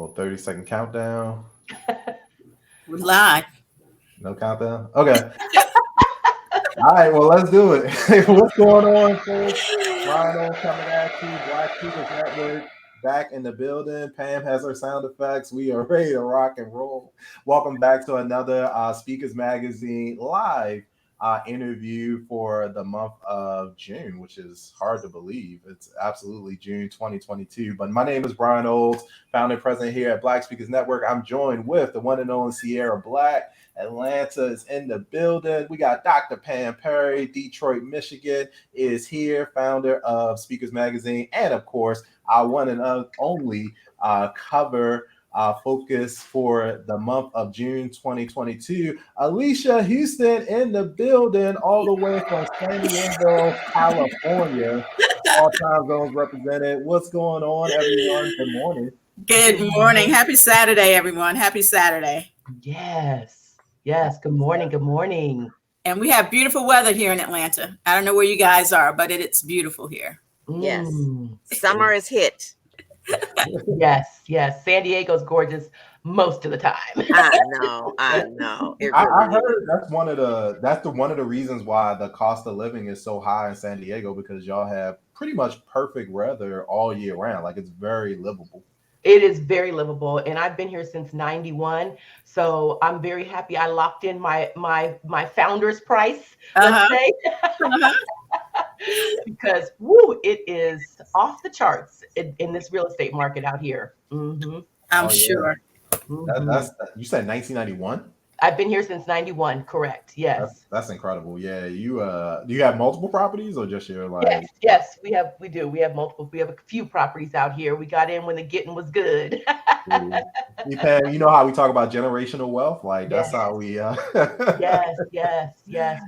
little 30-second countdown. We're live. No countdown? Okay. All right, well, let's do it. What's going on, folks? Rhino coming at you, Black Speakers Network, back in the building. Pam has her sound effects. We are ready to rock and roll. Welcome back to another Speakers Magazine live interview for the month of June, which is hard to believe. It's absolutely June 2022. But my name is Brian Olds, founder and president here at Black Speakers Network. I'm joined with the one and only Sierra Black. Atlanta is in the building. We got Dr. Pam Perry, Detroit, Michigan, is here, founder of Speakers Magazine, and of course, our one and only cover focus for the month of June 2022. Alycia Huston in the building, all the way from San Diego, California. All time zones represented. What's going on, everyone? Good morning. Good morning. Happy Saturday, everyone. Happy Saturday. Yes. Yes. Good morning. Good morning. And we have beautiful weather here in Atlanta. I don't know where you guys are, but it's beautiful here. Yes. Summer is hit. Yes. Yes. San Diego's gorgeous most of the time. I know. It I really is. heard that's one of the reasons why the cost of living is so high in San Diego, because y'all have pretty much perfect weather all year round. Like, it's very livable. It is very livable, and I've been here since '91, so I'm very happy. I locked in my founder's price, let's say, because it is off the charts in this real estate market out here. Mm-hmm. I'm sure. That's you said 1991. I've been here since '91. Correct. Yes. That's incredible. Yeah. You do you have multiple properties or just your like? Yes. We do. We have multiple. We have a few properties out here. We got in when the getting was good. Pam, you know how we talk about generational wealth? Like, that's how we. Yes.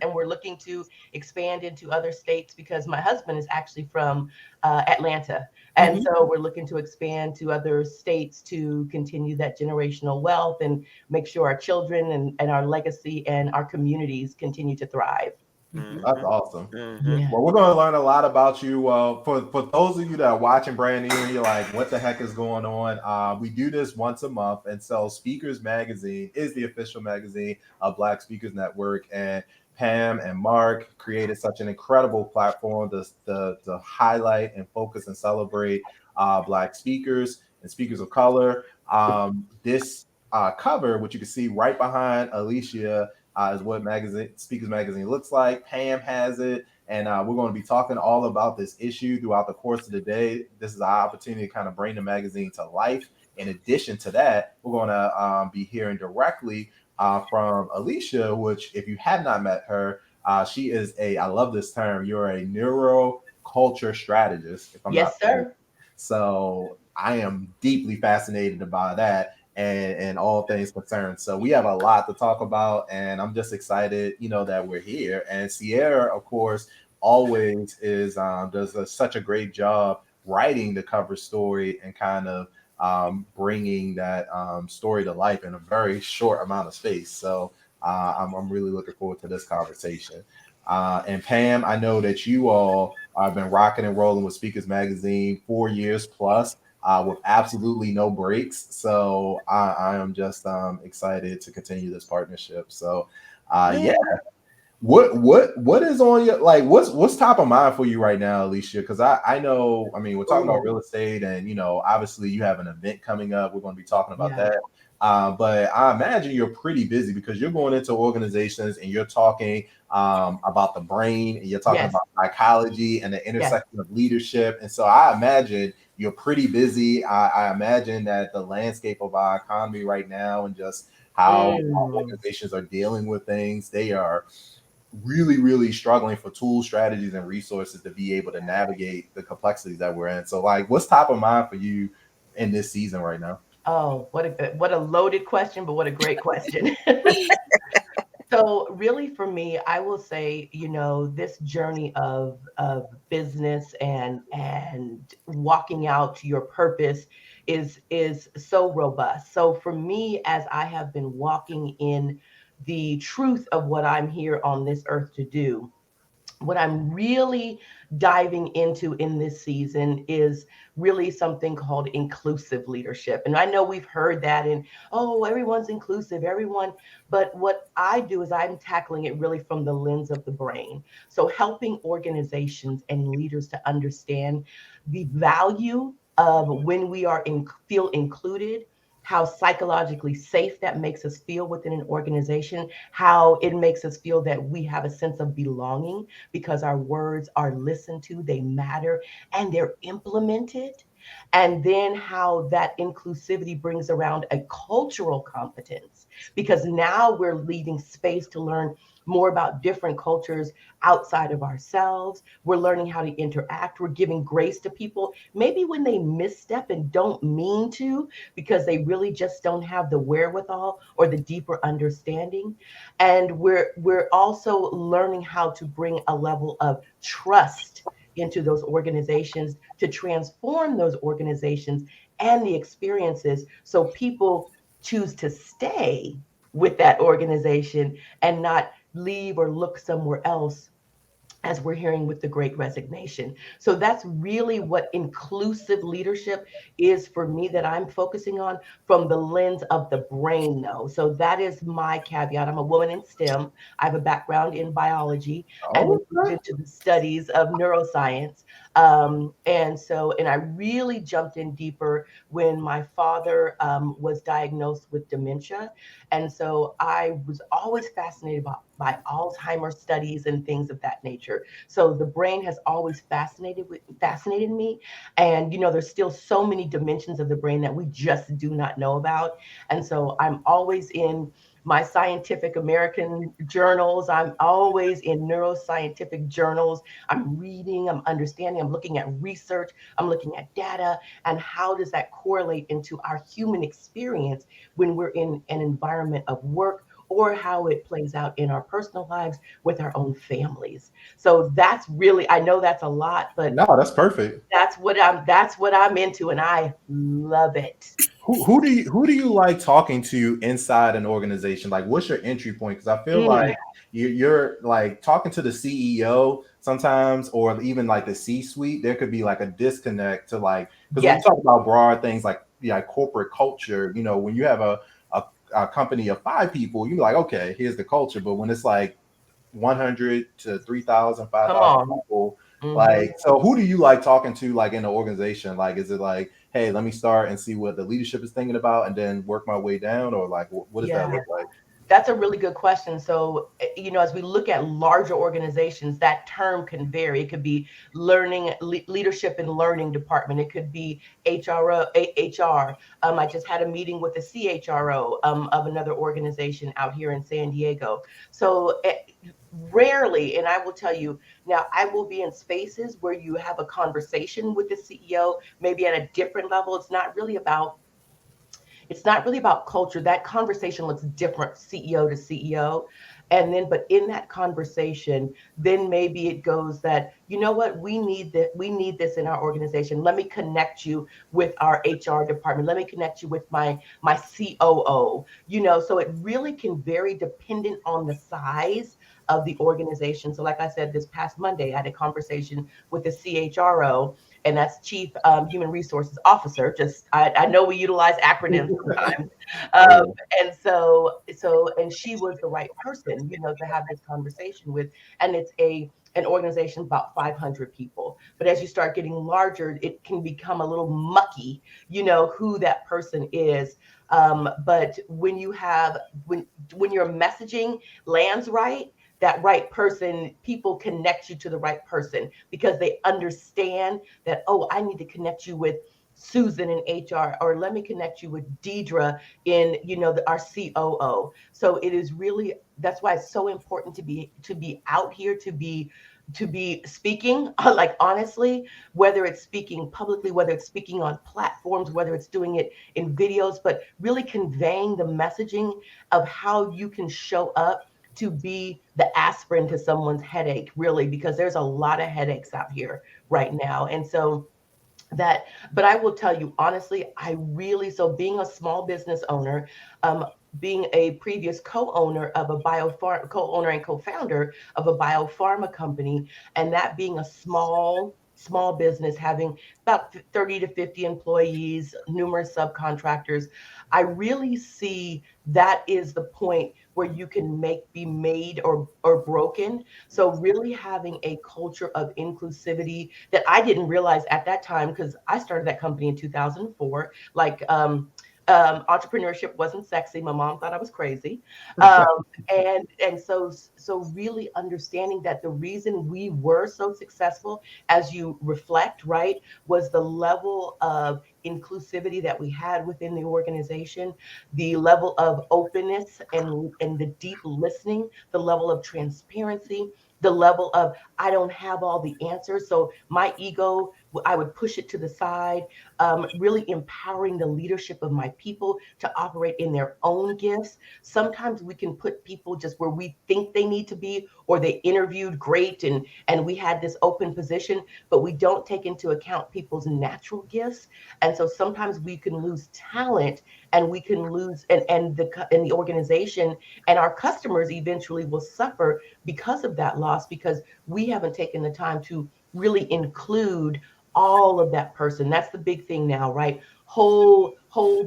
And we're looking to expand into other states because my husband is actually from Atlanta. And so we're looking to expand to other states to continue that generational wealth and make sure our children and our legacy and our communities continue to thrive. That's awesome. Yeah. Well, we're going to learn a lot about you. For those of you that are watching brand new and you're like, what the heck is going on? We do this once a month. And so Speakers Magazine is the official magazine of Black Speakers Network. And Pam and Mark created such an incredible platform to highlight and focus and celebrate Black speakers and speakers of color. This cover, which you can see right behind Alycia, is what Speakers Magazine looks like. Pam has it, and we're going to be talking all about this issue throughout the course of the day. This is our opportunity to kind of bring the magazine to life. In addition to that, we're going to be hearing directly from Alycia, which, if you have not met her, she is I love this term, you're a neuroculture strategist. If I'm yes, sir. So I am deeply fascinated by that and all things concerned. So we have a lot to talk about, and I'm just excited, that we're here. And Sierra, of course, always does such a great job writing the cover story and kind of bringing that story to life in a very short amount of space. So I'm really looking forward to this conversation. And Pam, I know that you all have been rocking and rolling with Speakers Magazine 4 years plus with absolutely no breaks. So I am just excited to continue this partnership. So yeah. What is on your, like, what's top of mind for you right now, Alycia? Because I know, we're talking about real estate, and obviously you have an event coming up. We're going to be talking about that. But I imagine you're pretty busy because you're going into organizations and you're talking about the brain, and you're talking about psychology and the intersection of leadership. And so I imagine you're pretty busy. I imagine that the landscape of our economy right now and just how organizations are dealing with things, they are really, really struggling for tools, strategies, and resources to be able to navigate the complexities that we're in. So, like, what's top of mind for you in this season right now? Oh, what a loaded question, but what a great question. So really for me, I will say, this journey of business and walking out your purpose is so robust. So for me, as I have been walking in the truth of what I'm here on this earth to do, what I'm really diving into in this season is really something called inclusive leadership. And I know we've heard that and, oh, everyone's inclusive, everyone. But what I do is I'm tackling it really from the lens of the brain. So helping organizations and leaders to understand the value of when we are feel included, how psychologically safe that makes us feel within an organization, how it makes us feel that we have a sense of belonging because our words are listened to, they matter, and they're implemented. And then how that inclusivity brings around a cultural competence, because now we're leaving space to learn more about different cultures outside of ourselves. We're learning how to interact. We're giving grace to people, maybe when they misstep and don't mean to, because they really just don't have the wherewithal or the deeper understanding. And we're also learning how to bring a level of trust into those organizations to transform those organizations and the experiences so people choose to stay with that organization and not leave or look somewhere else, as we're hearing with the great resignation. So that's really what inclusive leadership is for me, that I'm focusing on from the lens of the brain, though. So that is my caveat. I'm a woman in STEM. I have a background in biology and Oh, then moved into the studies of neuroscience. And I really jumped in deeper when my father was diagnosed with dementia. And so I was always fascinated by Alzheimer's studies and things of that nature. So the brain has always fascinated me. And there's still so many dimensions of the brain that we just do not know about. And so I'm always in my Scientific American journals. I'm always in neuroscientific journals. I'm reading, I'm understanding, I'm looking at research, I'm looking at data, and how does that correlate into our human experience when we're in an environment of work, or how it plays out in our personal lives with our own families. So that's really, I know that's a lot, but no, that's perfect. that's what I'm into, and I love it. Who do you like talking to inside an organization? Like, what's your entry point? Because I feel Mm, like you're like talking to the CEO sometimes, or even like the C-suite. There could be like a disconnect to like, because when you yes. talk about broad things like corporate culture, when you have a company of 5 people, you're like, okay, here's the culture. But when it's like 100 to 3,000, five Come thousand on. people. Hmm. Like, so who do you like talking to, like in the organization? Like, is it like, hey, let me start and see what the leadership is thinking about and then work my way down? Or like, what does that Yeah. look like? That's a really good question. So, as we look at larger organizations, that term can vary. It could be leadership and learning department. It could be HR. I just had a meeting with the CHRO of another organization out here in San Diego. So, rarely, and I will tell you now, I will be in spaces where you have a conversation with the CEO, maybe at a different level. It's not really about culture. That conversation looks different, CEO to CEO. And then, but in that conversation, then maybe it goes that, you know what, we need this in our organization. Let me connect you with our HR department. Let me connect you with my COO. So it really can vary dependent on the size of the organization. So, like I said, this past Monday, I had a conversation with the CHRO, and that's Chief Human Resources Officer. Just I know we utilize acronyms sometimes, um, Yeah. and she was the right person, to have this conversation with. And it's an organization about 500 people. But as you start getting larger, it can become a little mucky, who that person is. But when your messaging lands right, that right person, people connect you to the right person because they understand that, oh, I need to connect you with Susan in HR, or let me connect you with Deidre in, our COO. So it is really, that's why it's so important to be out here, to be speaking, like honestly, whether it's speaking publicly, whether it's speaking on platforms, whether it's doing it in videos, but really conveying the messaging of how you can show up to be the aspirin to someone's headache, really, because there's a lot of headaches out here right now. And so that, but I will tell you honestly, so being a small business owner, being a previous co-owner of a co-owner and co-founder of a biopharma company, and that being a small business having about 30 to 50 employees, numerous subcontractors, I really see that is the point where you can be made or broken. So really having a culture of inclusivity that I didn't realize at that time, because I started that company in 2004. Like entrepreneurship wasn't sexy. My mom thought I was crazy. And so really understanding that the reason we were so successful, as you reflect, right, was the level of inclusivity that we had within the organization, the level of openness and the deep listening, the level of transparency, the level of I don't have all the answers. So my ego, I would push it to the side, really empowering the leadership of my people to operate in their own gifts. Sometimes we can put people just where we think they need to be, or they interviewed great and we had this open position, but we don't take into account people's natural gifts. And so sometimes we can lose talent, and we can lose and the organization and our customers eventually will suffer because of that loss, because we haven't taken the time to really include all of that person. That's the big thing now, right? Whole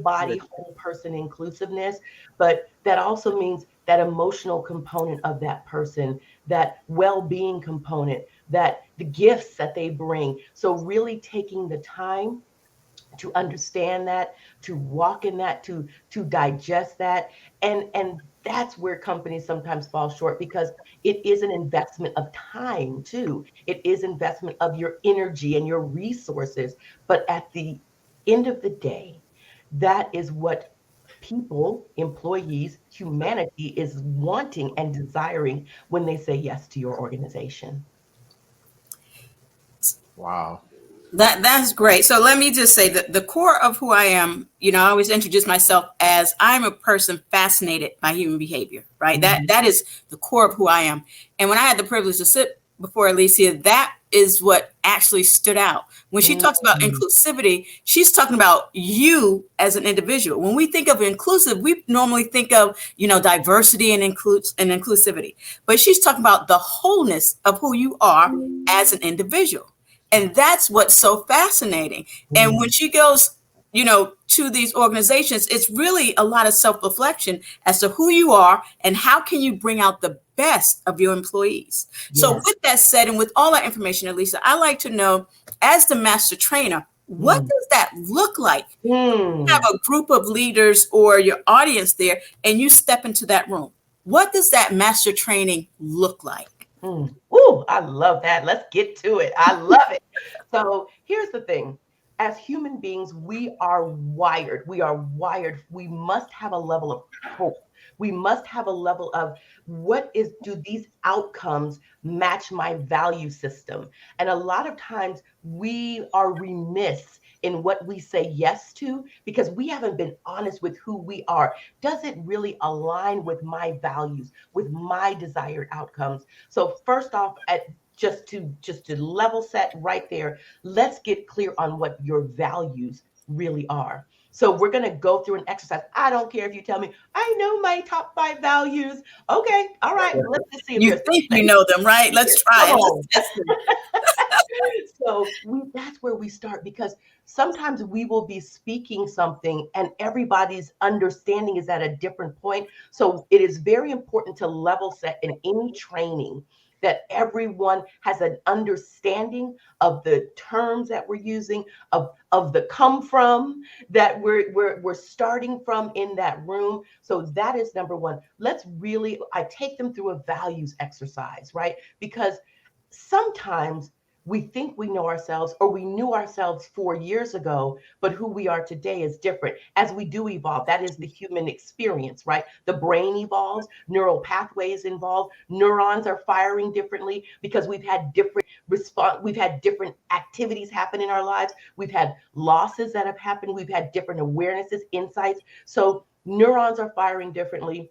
body, whole person inclusiveness. But that also means that emotional component of that person, that well-being component, that the gifts that they bring. So really taking the time to understand that, to walk in that, to digest that. And that's where companies sometimes fall short, because it is an investment of time too. It is investment of your energy and your resources. But at the end of the day, that is what people, employees, humanity is wanting and desiring when they say yes to your organization. Wow. That's great. So let me just say that the core of who I am, I always introduce myself as I'm a person fascinated by human behavior, right? Mm-hmm. That is the core of who I am. And when I had the privilege to sit before Alycia, that is what actually stood out. When she talks about inclusivity, she's talking about you as an individual. When we think of inclusive, we normally think of, diversity and inclusivity. But she's talking about the wholeness of who you are as an individual. And that's what's so fascinating. And when she goes, to these organizations, it's really a lot of self-reflection as to who you are and how can you bring out the best of your employees. Yes. So with that said, and with all that information, Alycia, I like to know, as the master trainer, what does that look like? You have a group of leaders or your audience there, and you step into that room. What does that master training look like? Ooh, I love that. Let's get to it. I love it. So here's the thing. As human beings, we are wired. We are wired. We must have a level of hope. We must have a level of do these outcomes match my value system? And a lot of times we are remiss in what we say yes to, because we haven't been honest with who we are. Does it really align with my values, with my desired outcomes? So first off, just to level set right there, let's get clear on what your values really are. So we're going to go through an exercise. I don't care if you tell me, I know my top 5 values. Okay. All right. Let's just see if you think you know them, right? Let's try it. So that's where we start, because sometimes we will be speaking something and everybody's understanding is at a different point. So it is very important to level set in any training, that everyone has an understanding of the terms that we're using, of the come from that we're starting from in that room. So that is number one. I take them through a values exercise, right? Because sometimes we think we know ourselves, or we knew ourselves 4 years ago, but who we are today is different as we do evolve. That is the human experience, right? The brain evolves, neural pathways involve, neurons are firing differently because we've had different activities happen in our lives. We've had losses that have happened. We've had different awarenesses, insights. So neurons are firing differently.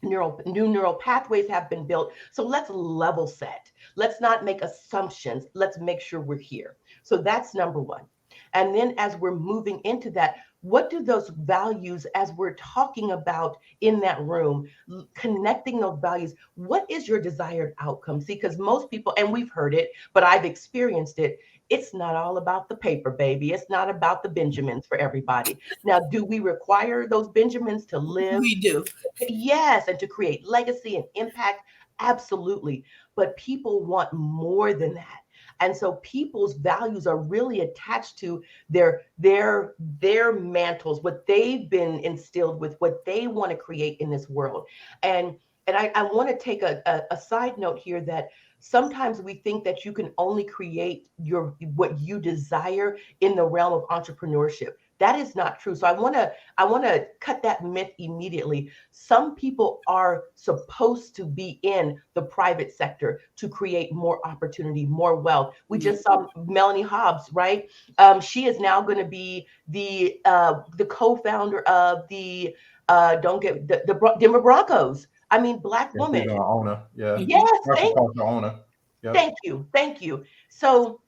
New neural pathways have been built. So let's level set. Let's not make assumptions. Let's make sure we're here. So that's number one. And then as we're moving into that, what do those values, as we're talking about in that room, connecting those values, what is your desired outcome? See, because most people, and we've heard it, but I've experienced it, it's not all about the paper, baby. It's not about the Benjamins for everybody. Now, do we require those Benjamins to live? We do. Yes, and to create legacy and impact? Absolutely. But people want more than that. And so people's values are really attached to their mantles, what they've been instilled with, what they want to create in this world. And I want to take a side note here that sometimes we think that you can only create what you desire in the realm of entrepreneurship. That is not true. So I want to cut that myth immediately. Some people are supposed to be in the private sector to create more opportunity, more wealth. We just saw Melanie Hobbs, right? She is now going to be the co-founder of the Denver Broncos. I mean, Black woman. She's an owner. Yeah. Yes, Owner. Yep. Thank you. So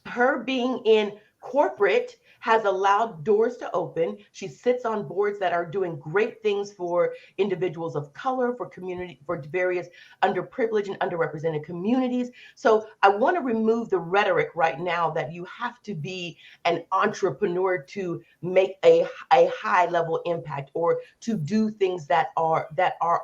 her being in corporate has allowed doors to open. She sits on boards that are doing great things for individuals of color, for community, for various underprivileged and underrepresented communities. So I want to remove the rhetoric right now that you have to be an entrepreneur to make a high level impact or to do things that are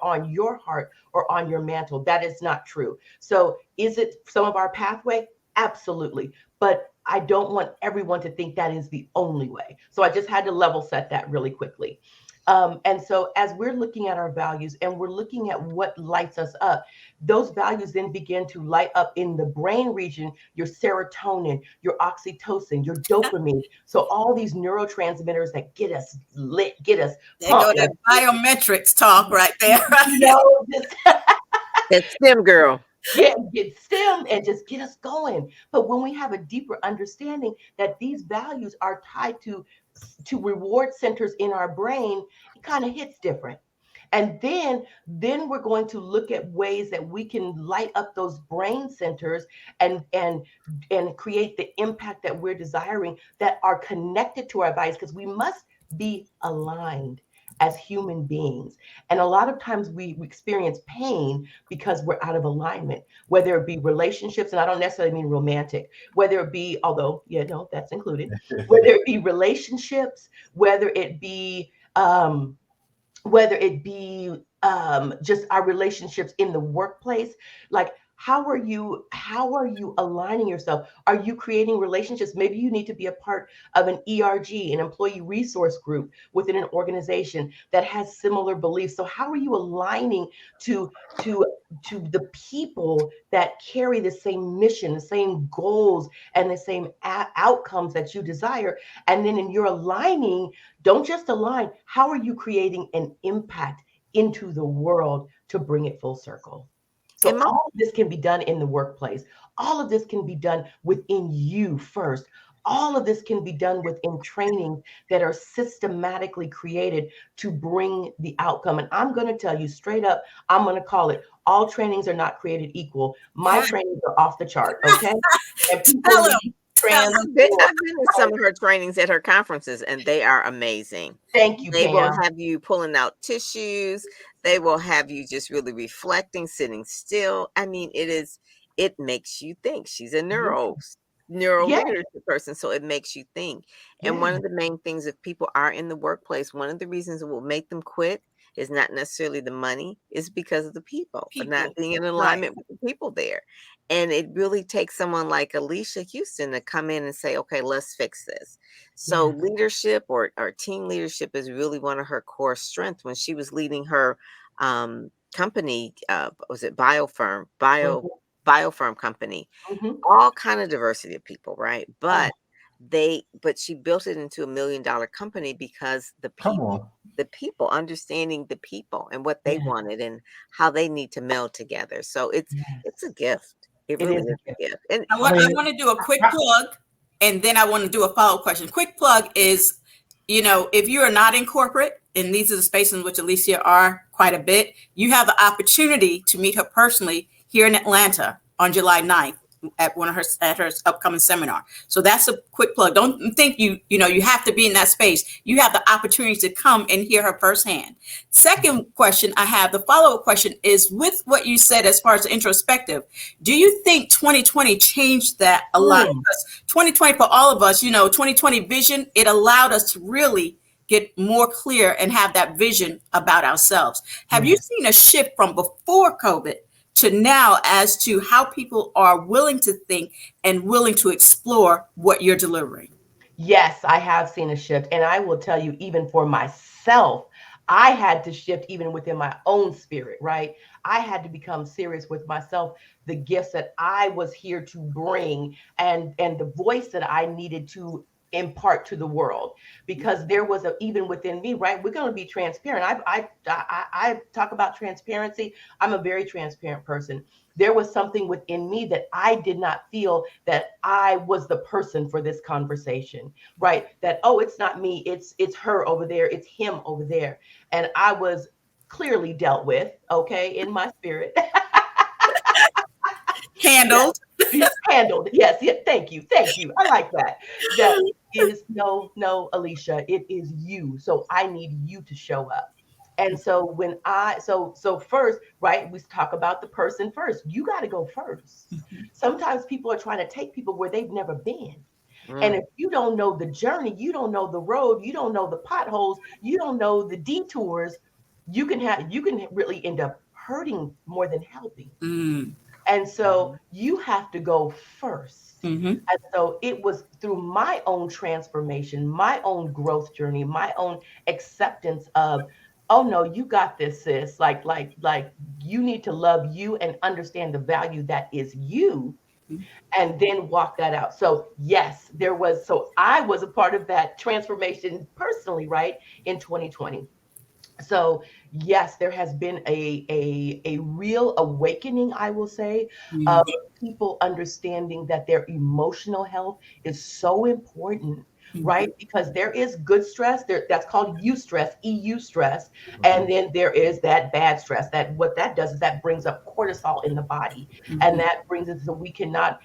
on your heart or on your mantle. That is not true. So is it some of our pathway? Absolutely. But I don't want everyone to think that is the only way. So I just had to level set that really quickly. And so as we're looking at our values and we're looking at what lights us up, those values then begin to light up in the brain region, your serotonin, your oxytocin, your dopamine. So all these neurotransmitters that get us lit, get us pumped. That biometrics talk right there. That STEM girl. Get STEM and just get us going. But when we have a deeper understanding that these values are tied to reward centers in our brain, it kind of hits different. And then we're going to look at ways that we can light up those brain centers and create the impact that we're desiring that are connected to our values, because we must be aligned as human beings. And a lot of times we experience pain because we're out of alignment, whether it be relationships, and I don't necessarily mean romantic, whether it be, although, that's included, whether it be relationships, whether it be just our relationships in the workplace. Like, how are you aligning yourself? Are you creating relationships? Maybe you need to be a part of an ERG, an employee resource group within an organization that has similar beliefs. So how are you aligning to the people that carry the same mission, the same goals, and the same outcomes that you desire? And then in your aligning, don't just align. How are you creating an impact into the world to bring it full circle? So all of this can be done in the workplace. All of this can be done within you first. All of this can be done within trainings that are systematically created to bring the outcome. And I'm going to tell you straight up, I'm going to call it, all trainings are not created equal. My trainings are off the chart, okay? And people I've been in some of her trainings at her conferences, and they are amazing. Thank you, They Pam. will have you pulling out tissues. They will have you just really reflecting, sitting still. I mean, it makes you think. She's a neuro leadership person, so it makes you think. And one of the main things, if people are in the workplace, one of the reasons it will make them quit is not necessarily the money, is because of the people, but not being in alignment with the people there. And it really takes someone like Alycia Huston to come in and say, okay, let's fix this. So leadership or team leadership is really one of her core strengths. When she was leading her company, was it Biofirm company, all kind of diversity of people, right? But she built it into $1 million company because the people understanding the people and what they wanted and how they need to meld together. So it's a gift. It really is a gift. And I want to do a quick plug, and then I want to do a follow-up question. Quick plug is, if you are not in corporate, and these are the spaces in which Alycia are quite a bit, you have the opportunity to meet her personally here in Atlanta on July 9th at her upcoming seminar. So that's a quick plug. Don't think you have to be in that space. You have the opportunity to come and hear her firsthand. Second question I have, the follow-up question is, with what you said as far as the introspective, do you think 2020 changed that a lot? Because 2020 for all of us, 2020 vision, it allowed us to really get more clear and have that vision about ourselves. Have you seen a shift from before COVID to now as to how people are willing to think and willing to explore what you're delivering? Yes, I have seen a shift. And I will tell you, even for myself, I had to shift even within my own spirit, right? I had to become serious with myself, the gifts that I was here to bring, and the voice that I needed to impart to the world, because there was even within me, right? We're going to be transparent. I talk about transparency. I'm a very transparent person. There was something within me that I did not feel that I was the person for this conversation, right? That, oh, it's not me, it's her over there, it's him over there. And I was clearly dealt with, okay, in my spirit. Handled. Yes, handled. Yes, yeah, thank you. I like that. That is no, Alycia, it is you. So I need you to show up. And so when so first, right, we talk about the person first. You got to go first. Sometimes people are trying to take people where they've never been. And if you don't know the journey, you don't know the road, you don't know the potholes, you don't know the detours, you can really end up hurting more than helping. And so you have to go first. And so it was through my own transformation, my own growth journey, my own acceptance of, oh no, you got this, sis. Like you need to love you and understand the value that is you, and then walk that out. So yes, so I was a part of that transformation personally, right, in 2020. So yes, there has been a real awakening, I will say, of people understanding that their emotional health is so important, right? Because there is good stress, that's called eustress, EU stress, and then there is that bad stress. That what that does is that brings up cortisol in the body, and that brings it so we cannot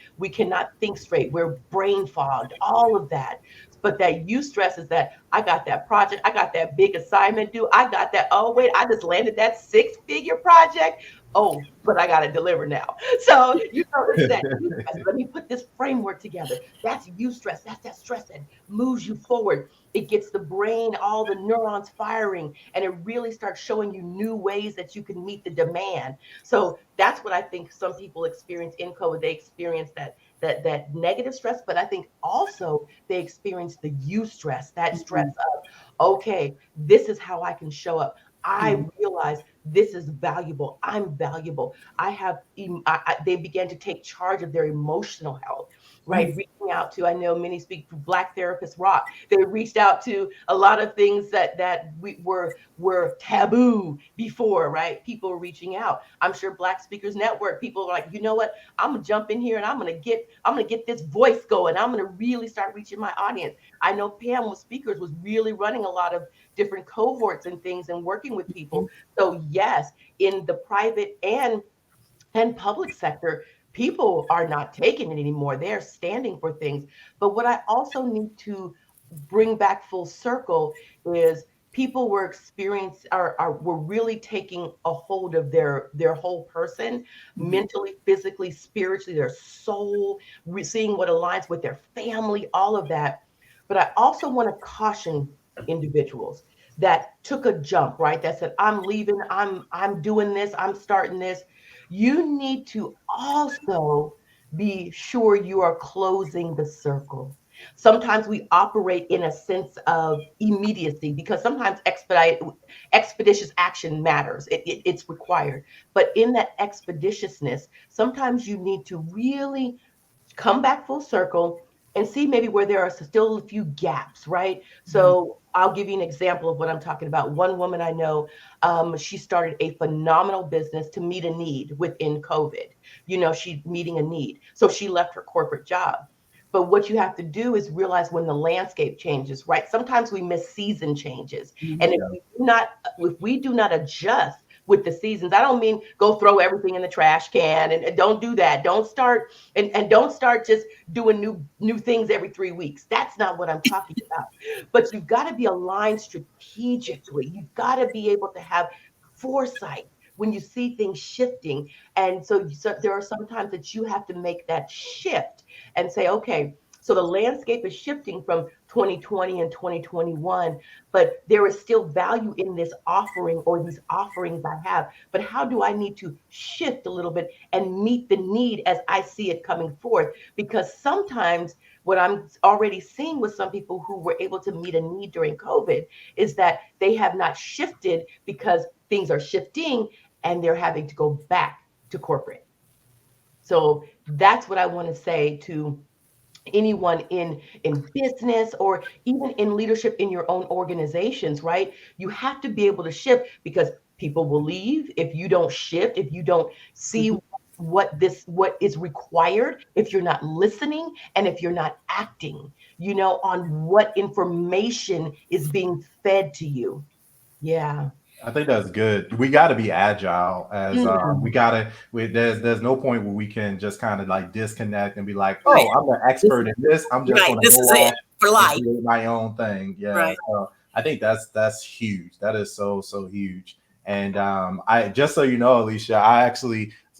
think straight. We're brain fogged, all of that. But that eustress is that I got that project, I got that big assignment due, I got that, oh wait, I just landed that 6-figure project. Oh, but I got to deliver now. So you notice that eustress. Let me put this framework together. That's eustress. That's that stress that moves you forward. It gets the brain, all the neurons firing, and it really starts showing you new ways that you can meet the demand. So that's what I think some people experience in COVID. They experience that negative stress, but I think also they experience the eustress, that stress of, okay, this is how I can show up. I realize this is valuable. I'm valuable. They began to take charge of their emotional health, right? Reaching out to, I know many speak to Black Therapists Rock. They reached out to a lot of things that we were taboo before, right? People were reaching out. I'm sure Black Speakers Network, people are like, you know what? I'm gonna jump in here and I'm gonna get this voice going. I'm gonna really start reaching my audience. I know Pam with Speakers was really running a lot of different cohorts and things and working with people. So yes, in the private and public sector, people are not taking it anymore. They're standing for things. But what I also need to bring back full circle is people were were really taking a hold of their whole person, mentally, physically, spiritually, their soul, seeing what aligns with their family, all of that. But I also want to caution individuals that took a jump, right? That said, I'm leaving, I'm doing this, I'm starting this. You need to also be sure you are closing the circle. Sometimes we operate in a sense of immediacy because sometimes expeditious action matters. It's required. But in that expeditiousness, sometimes you need to really come back full circle and see maybe where there are still a few gaps, right? So I'll give you an example of what I'm talking about. One woman I know, she started a phenomenal business to meet a need within COVID. She's meeting a need. So she left her corporate job. But what you have to do is realize when the landscape changes, right? Sometimes we miss season changes. And if we do not adjust with the seasons. I don't mean go throw everything in the trash can, and don't do that. Don't start and don't start just doing new things every 3 weeks. That's not what I'm talking about. But you've got to be aligned strategically. You've got to be able to have foresight when you see things shifting. And so there are some times that you have to make that shift and say, okay, so the landscape is shifting from 2020 and 2021, but there is still value in this offering or these offerings I have. But how do I need to shift a little bit and meet the need as I see it coming forth? Because sometimes what I'm already seeing with some people who were able to meet a need during COVID is that they have not shifted because things are shifting and they're having to go back to corporate. So that's what I want to say to anyone in business or even in leadership in your own organizations, right? You have to be able to shift because people will leave if you don't shift, if you don't see what is required, if you're not listening and if you're not acting, on what information is being fed to you. Yeah. I think that's good. We got to be agile as there's no point where we can just kind of like disconnect and be like, oh, Right. I'm an expert in this. I'm just going to This is it for life. create my own thing. Yeah. Right. So I think that's huge. That is so huge. And I just so you know, Alycia,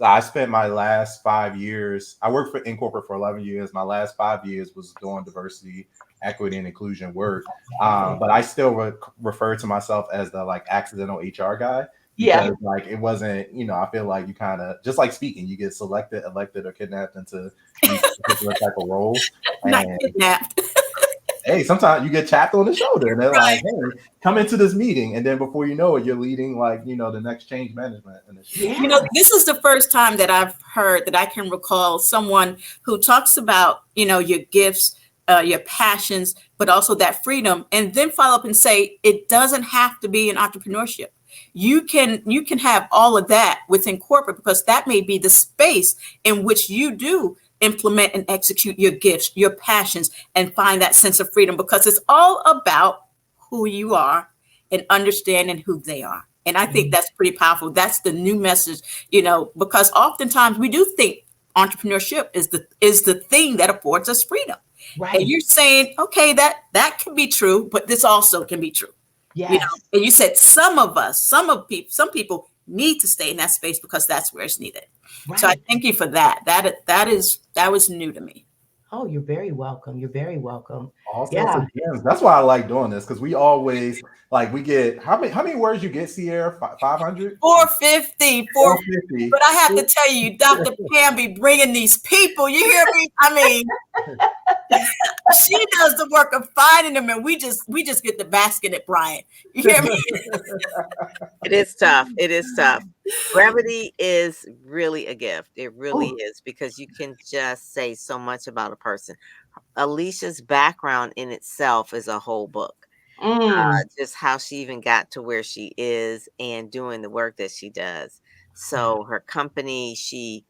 I spent my last 5 years. I worked in corporate for 11 years. My last 5 years was doing diversity, equity, and inclusion work. But I still refer to myself as the like accidental HR guy. Because like it wasn't, I feel like you kind of just like speaking, you get selected, elected, or kidnapped into these particular type of roles. Not kidnapped. Hey, sometimes you get tapped on the shoulder and they're like, hey, come into this meeting. And then before you know it, you're leading like, the next change management initiative. This is the first time that I've heard that I can recall someone who talks about, your gifts, your passions, but also that freedom, and then follow up and say, it doesn't have to be an entrepreneurship. You can have all of that within corporate because that may be the space in which you do implement and execute your gifts, your passions, and find that sense of freedom because it's all about who you are and understanding who they are. And I think that's pretty powerful. That's the new message, because oftentimes we do think entrepreneurship is the thing that affords us freedom. Right. And you're saying, okay, that can be true, but this also can be true. Yes. And you said some people need to stay in that space because that's where it's needed. Right. So I thank you for that. That was new to me. Oh, you're very welcome. You're very welcome. Also, that's why I like doing this because we always we get how many words you get, Sierra? 500? 450. But I have to tell you, Dr. Pam be bringing these people. You hear me? I mean, she does the work of finding them, and we just get the basket at Bryant. You hear me? It is tough. Brevity is really a gift. It really is because you can just say so much about a person. Alicia's background in itself is a whole book. Just how she even got to where she is and doing the work that she does. So her company, she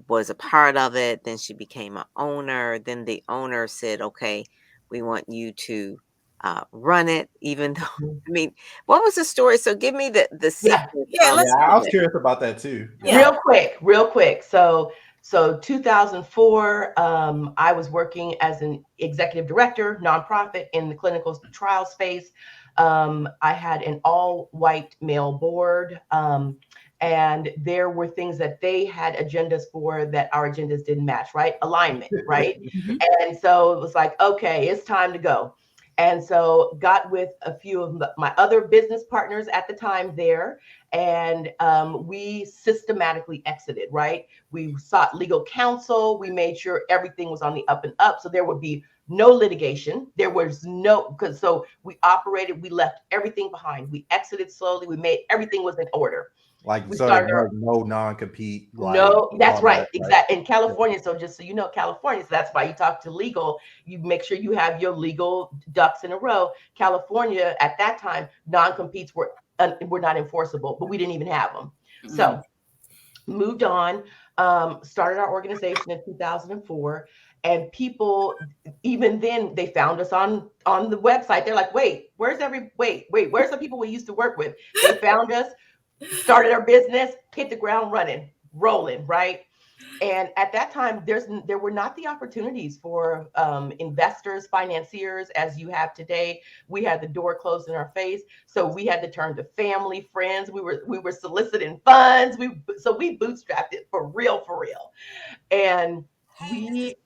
was a part of it. Then she became an owner. Then the owner said, okay, we want you to run it, even though, I mean, what was the story? So give me the secret. I was curious about that too. Real quick. So 2004, I was working as an executive director, nonprofit in the clinical trial space. I had an all-white male board, and there were things that they had agendas for that our agendas didn't match, right? Alignment, right? And so it was like, okay, it's time to go. And so got with a few of my other business partners at the time there, and we systematically exited, right? We sought legal counsel. We made sure everything was on the up and up. So there would be no litigation. There was so we operated, we left everything behind. We exited slowly. We made everything was in order. There was no non-compete. That's right. Exactly. In California, so just so you know, California, so that's why you talk to legal. You make sure you have your legal ducks in a row. California, at that time, non-competes were not enforceable, but we didn't even have them. So moved on, started our organization in 2004. And people, even then, they found us on the website. They're like, where's the people we used to work with? They found us. started our business, hit the ground running, rolling, right? And at that time, there were not the opportunities for investors, financiers as you have today. We had the door closed in our face, so we had to turn to family, friends. We were soliciting funds. We bootstrapped it for real, and we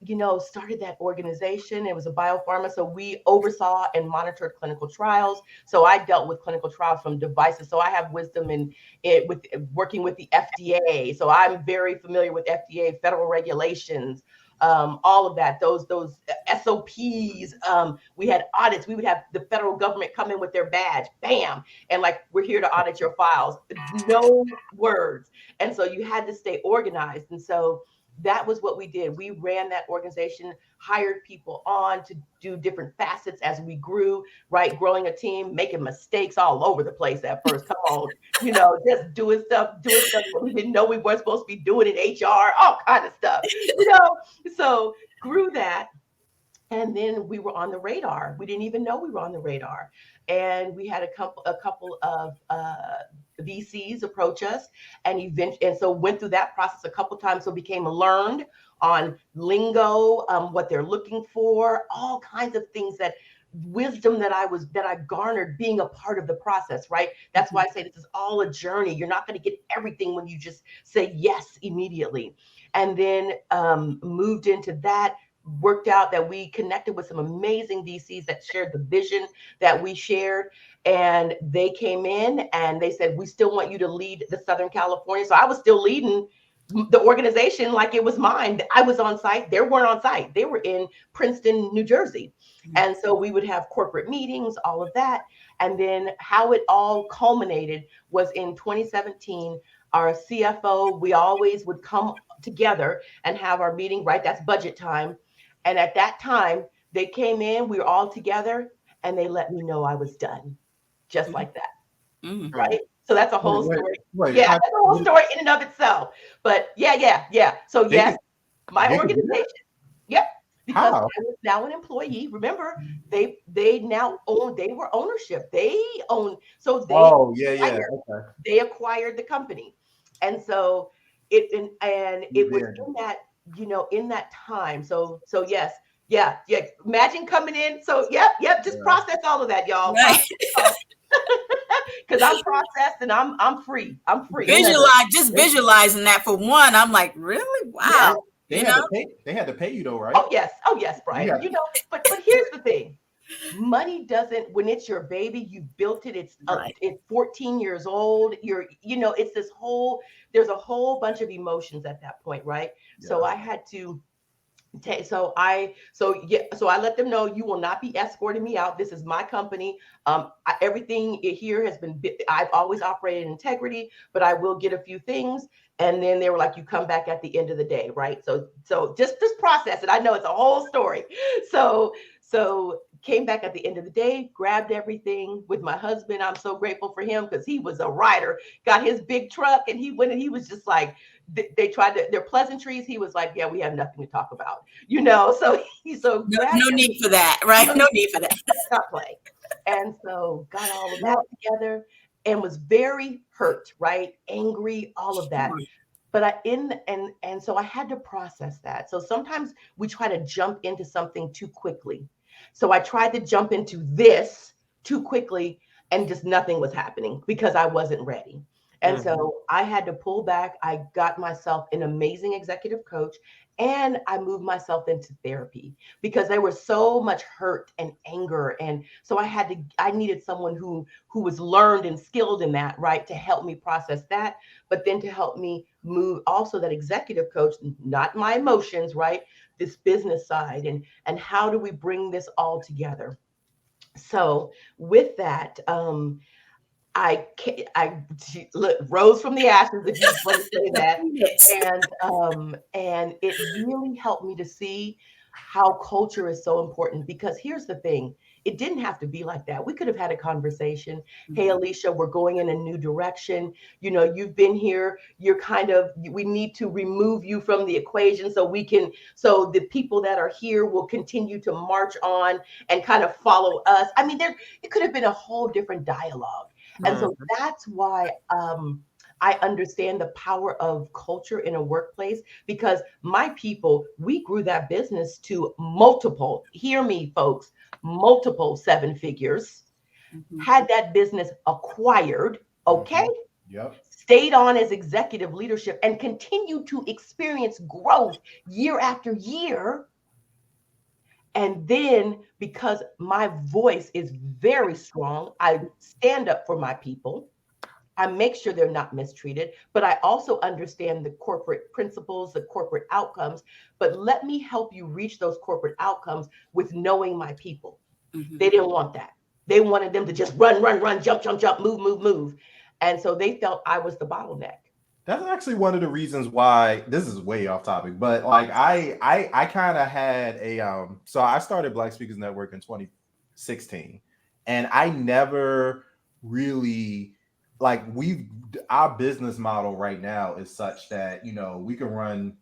started that organization. It was a biopharma, so we oversaw and monitored clinical trials. So I dealt with clinical trials from devices, so I have wisdom in it with working with the FDA, so I'm very familiar with FDA federal regulations, all of that, those SOPs. We had audits. We would have the federal government come in with their badge, bam, and like, we're here to audit your files, no words. And so you had to stay organized. And so that was what we did. We ran that organization, hired people on to do different facets as we grew, right? Growing a team, making mistakes all over the place at first. Come on, just doing stuff we didn't know we weren't supposed to be doing in HR, all kind of stuff, So grew that. And then we were on the radar. We didn't even know we were on the radar. And we had a couple of VCs approach us, and so went through that process a couple times. So became learned on lingo, what they're looking for, all kinds of things, that wisdom that I garnered being a part of the process, right? That's why I say this is all a journey. You're not going to get everything when you just say yes immediately. And then moved into that. Worked out that we connected with some amazing VCs that shared the vision that we shared. And they came in and they said, we still want you to lead the Southern California. So I was still leading the organization like it was mine. I was on site. They weren't on site. They were in Princeton, New Jersey. And so we would have corporate meetings, all of that. And then how it all culminated was in 2017, our CFO, we always would come together and have our meeting, right? That's budget time. And at that time, they came in, we were all together, and they let me know I was done, just like that, right? So that's a whole story. Yeah, that's a whole story in and of itself. But yeah. So yes, my organization, yep, because I was now an employee. Remember, they now own, they were ownership. They own, so they acquired the company. And so it was in that, in that time. So yes. Yeah. Imagine coming in. So yep. Just process all of that, y'all. Right. Because I'm processed and I'm free. Visualizing that for one. I'm like, really? Wow. Yeah. They had to pay you though, right? Oh yes, Brian. Yeah. But here's the thing. Money doesn't, when it's your baby, you built it, it's 14 years old, it's this whole, there's a whole bunch of emotions at that point, right? Yeah. So I had to so I let them know, you will not be escorting me out. This is my company. Everything here has been, I've always operated in integrity, but I will get a few things. And then they were like, you come back at the end of the day, right? So just process it. I know it's a whole story. So came back at the end of the day, grabbed everything with my husband. I'm so grateful for him because he was a rider, got his big truck, and he went and he was just like, they tried their pleasantries. He was like, yeah, we have nothing to talk about, so no need for that, right? No need for that. Stop playing. And so got all of that together and was very hurt, right? Angry, all of that. But so I had to process that. So sometimes we try to jump into something too quickly. So I tried to jump into this too quickly and just nothing was happening because I wasn't ready. And so I had to pull back. I got myself an amazing executive coach and I moved myself into therapy because there was so much hurt and anger. And so I needed someone who was learned and skilled in that, right? To help me process that, but then to help me move also that executive coach, not my emotions, right? This business side and how do we bring this all together? So with that, I rose from the ashes, if you want to say that, and it really helped me to see how culture is so important. Because here's the thing: it didn't have to be like that. We could have had a conversation. Hey, Alycia, we're going in a new direction. You know, you've been here. You're we need to remove you from the equation so so the people that are here will continue to march on and kind of follow us. I mean, it could have been a whole different dialogue. And so that's why I understand the power of culture in a workplace, because my people, we grew that business to multiple, hear me, folks, multiple seven figures, had that business acquired, okay? Yep. Stayed on as executive leadership and continued to experience growth year after year. And then, because my voice is very strong, I stand up for my people. I make sure they're not mistreated, but I also understand the corporate principles, the corporate outcomes. But let me help you reach those corporate outcomes with knowing my people. They didn't want that. They wanted them to just run, jump, move. And so they felt I was the bottleneck. That's actually one of the reasons why this is way off topic, but like I kind of had a so I started Black Speakers Network in 2016, and I never really like our business model right now is such that, you know, we can run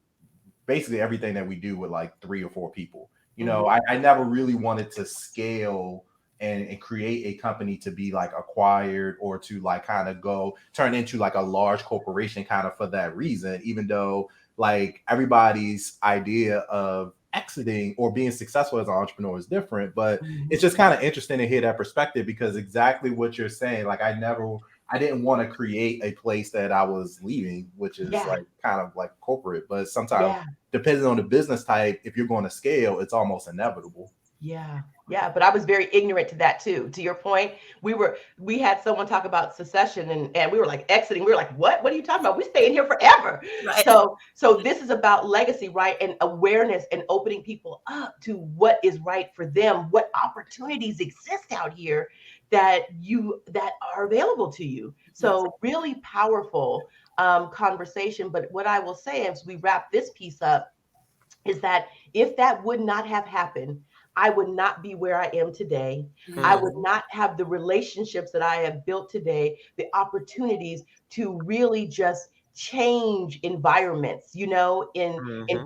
basically everything that we do with like 3 or 4 people. You know, I never really wanted to scale and create a company to be like acquired or to like kind of go turn into like a large corporation kind of for that reason, even though like everybody's idea of exiting or being successful as an entrepreneur is different. But it's just kind of interesting to hear that perspective, because exactly what you're saying, like I didn't want to create a place that I was leaving, which is like kind of like corporate, but sometimes depending on the business type, if you're going to scale, it's almost inevitable. Yeah, but I was very ignorant to that too. To your point, we had someone talk about secession and we were like exiting. We were like, what are you talking about? We're staying here forever. Right. So this is about legacy, right? And awareness and opening people up to what is right for them, what opportunities exist out here that are available to you. So really powerful conversation. But what I will say as we wrap this piece up is that if that would not have happened, I would not be where I am today. I would not have the relationships that I have built today, the opportunities to really just change environments, you know, in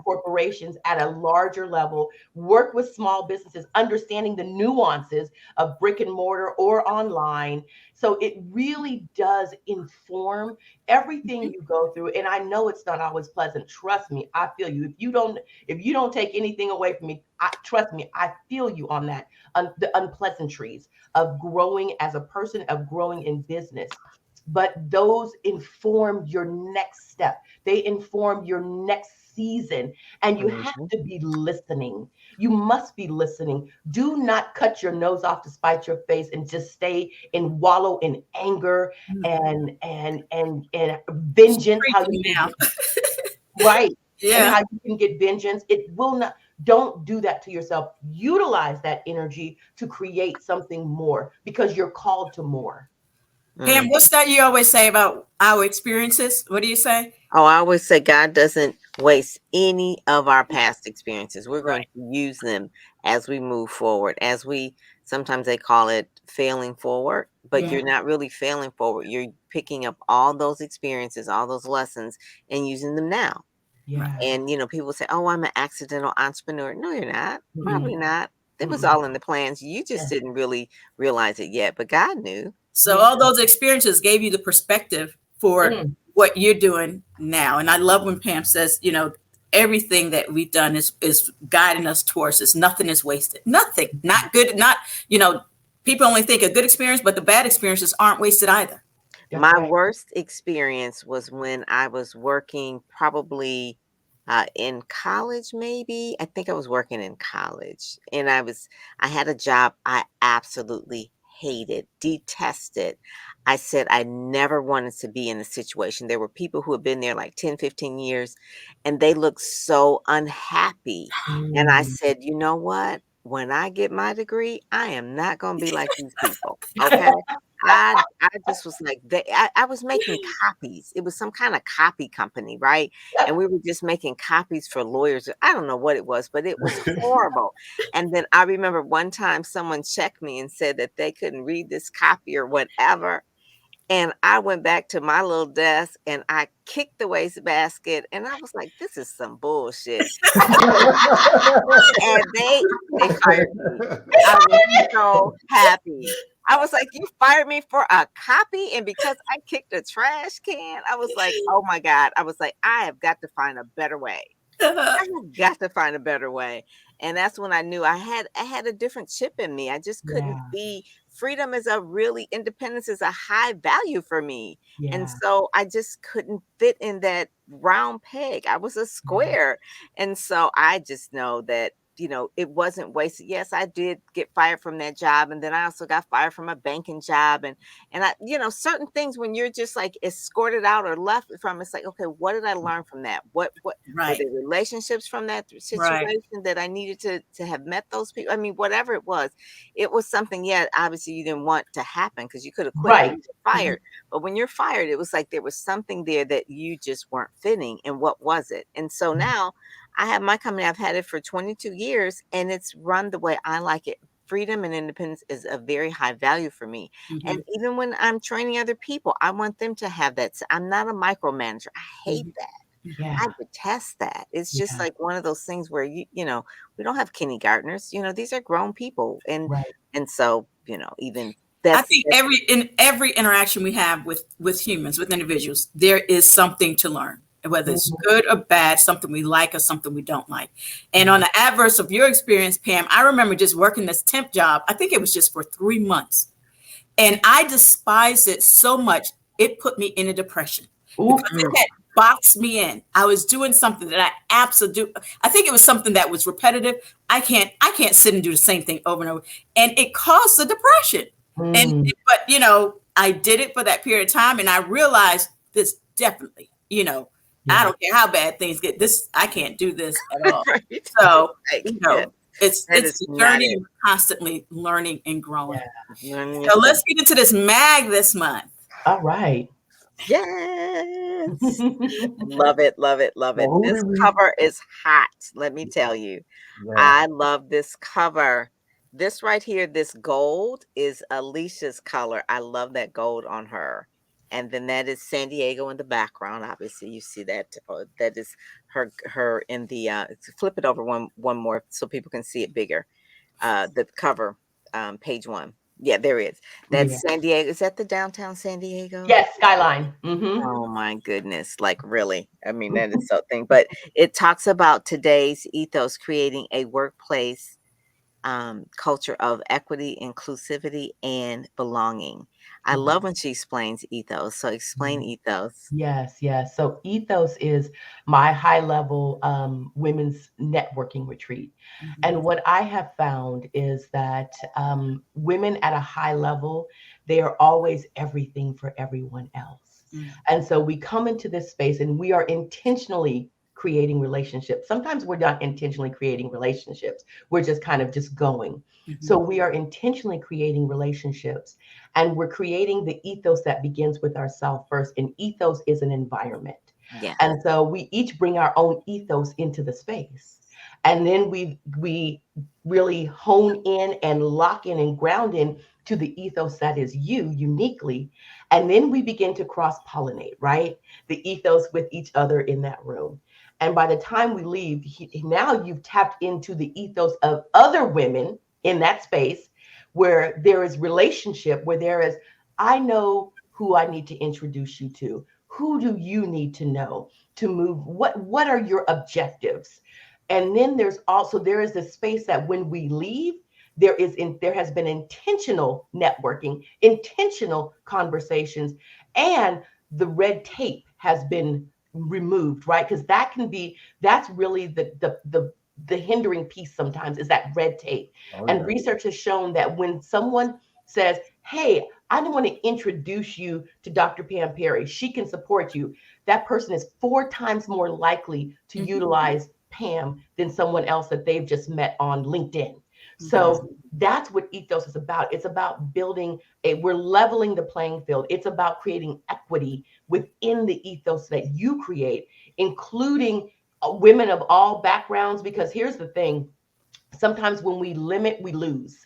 corporations at a larger level, work with small businesses, understanding the nuances of brick and mortar or online. So it really does inform everything you go through. And I know it's not always pleasant. Trust me, I feel you. If you don't take anything away from me, trust me, I feel you on that, the unpleasantries of growing as a person, of growing in business. But those inform your next step. They inform your next season. And you have to be listening. You must be listening. Do not cut your nose off to spite your face and just stay and wallow in anger and vengeance. How you now. Right. Yeah. And how you can get vengeance. It will not. Don't do that to yourself. Utilize that energy to create something more, because you're called to more. Pam, what's that you always say about our experiences? What do you say? Oh, I always say God doesn't waste any of our past experiences. We're going to use them as we move forward. Sometimes they call it failing forward, but you're not really failing forward. You're picking up all those experiences, all those lessons, and using them now. Yeah. And, you know, people say, oh, I'm an accidental entrepreneur. No, you're not. Probably not. It was all in the plans. You just didn't really realize it yet, but God knew. So all those experiences gave you the perspective for what you're doing now. And I love when Pam says, you know, everything that we've done is guiding us towards this. Nothing is wasted. Nothing. Not good. Not, you know, people only think a good experience, but the bad experiences aren't wasted either. My worst experience was when I was working probably in college, maybe. I think I was working in college, and I had a job I absolutely hated, detested. I said I never wanted to be in a situation. There were people who had been there like 10, 15 years, and they looked so unhappy. And I said, you know what? When I get my degree, I am not going to be like these people. Okay. I just was like, I was making copies. It was some kind of copy company, right? And we were just making copies for lawyers. I don't know what it was, but it was horrible. And then I remember one time someone checked me and said that they couldn't read this copy or whatever. And I went back to my little desk and I kicked the wastebasket and I was like, this is some bullshit. And they fired me. I was so happy. I was like, you fired me for a copy? And because I kicked a trash can, I was like, oh my God. I was like, I have got to find a better way. I have got to find a better way. And that's when I knew I had a different chip in me. I just couldn't be freedom independence is a high value for me. Yeah. And so I just couldn't fit in that round peg. I was a square. And so I just know that, it wasn't wasted. Yes, I did get fired from that job. And then I also got fired from a banking job. And I, certain things when you're just like escorted out or left from, it's like, okay, what did I learn from that? What were there relationships from that situation that I needed to have met those people? I mean, whatever it was something, obviously you didn't want to happen because you could have quit and fired. But when you're fired, it was like there was something there that you just weren't fitting. And what was it? And so now I have my company. I've had it for 22 years and it's run the way I like it. Freedom and independence is a very high value for me. And even when I'm training other people, I want them to have that. I'm not a micromanager. I hate that. Yeah. I detest that. It's just like one of those things where we don't have kindergartners. These are grown people. And so, even I think in every interaction we have with humans, with individuals, there is something to learn. Whether it's good or bad, something we like or something we don't like. And on the adverse of your experience, Pam, I remember just working this temp job. I think it was just for 3 months. And I despised it so much, it put me in a depression. Because it had boxed me in. I was doing something that I think it was something that was repetitive. I can't sit and do the same thing over and over. And it caused a depression. But I did it for that period of time. And I realized this definitely, I don't care how bad things get. I can't do this at all. So, it's a journey of constantly learning and growing. So let's get into this mag this month. All right. Yes. Love it, love it, love it. This cover is hot. Let me tell you. I love this cover. This right here, this gold is Alicia's color. I love that gold on her. And then that is San Diego in the background. Obviously, you see that. That is her in the. Flip it over one more so people can see it bigger. The cover, page 1. Yeah, there is. That's San Diego. Is that the downtown San Diego? Yes, skyline. Oh my goodness! Like really? I mean, that is something. But it talks about today's ethos, creating a workplace culture of equity, inclusivity, and belonging. I love when she explains ethos. So explain ethos. Yes. So ethos is my high-level women's networking retreat. And what I have found is that women at a high level, they are always everything for everyone else. And so we come into this space and we are intentionally creating relationships. Sometimes we're not intentionally creating relationships. We're just kind of just going. So we are intentionally creating relationships and we're creating the ethos that begins with ourselves first. And ethos is an environment. Yeah. And so we each bring our own ethos into the space. And then we really hone in and lock in and ground in to the ethos that is you uniquely. And then we begin to cross-pollinate, right? The ethos with each other in that room. And by the time we leave, now you've tapped into the ethos of other women in that space where there is relationship, where there is, I know who I need to introduce you to. Who do you need to know to move? What are your objectives? And then there is this space that when we leave, there has been intentional networking, intentional conversations, and the red tape has been removed, right? Because that's really the hindering piece sometimes is that red tape. And research has shown that when someone says, hey, I want to introduce you to Dr. Pam Perry, she can support you, that person is 4 times more likely to utilize Pam than someone else that they've just met on LinkedIn. So that's what ethos is about. It's about building we're leveling the playing field. It's about creating equity within the ethos that you create, including women of all backgrounds, because here's the thing. Sometimes when we limit, we lose.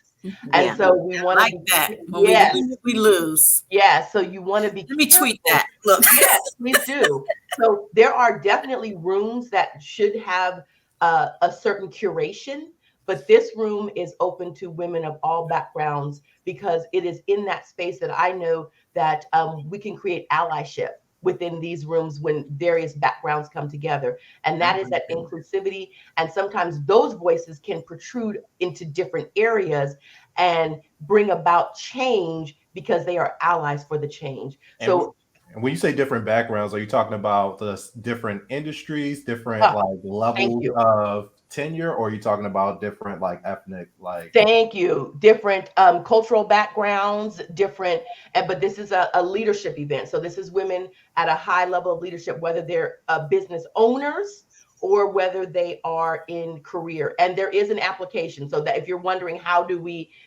And so we want to like that. When yes. we lose. Yeah. So you want to be Let me tweet careful. that. Look. Yes, please do. So there are definitely rooms that should have a certain curation, but this room is open to women of all backgrounds because it is in that space that I know that we can create allyship within these rooms when various backgrounds come together. And that is that inclusivity. And sometimes those voices can protrude into different areas and bring about change because they are allies for the change. So and when you say different backgrounds, are you talking about the different industries, different like levels of tenure, or are you talking about different like ethnic, like? Thank you. Different cultural backgrounds, different, but this is a leadership event. So this is women at a high level of leadership, whether they're business owners or whether they are in career. And there is an application. So that if you're wondering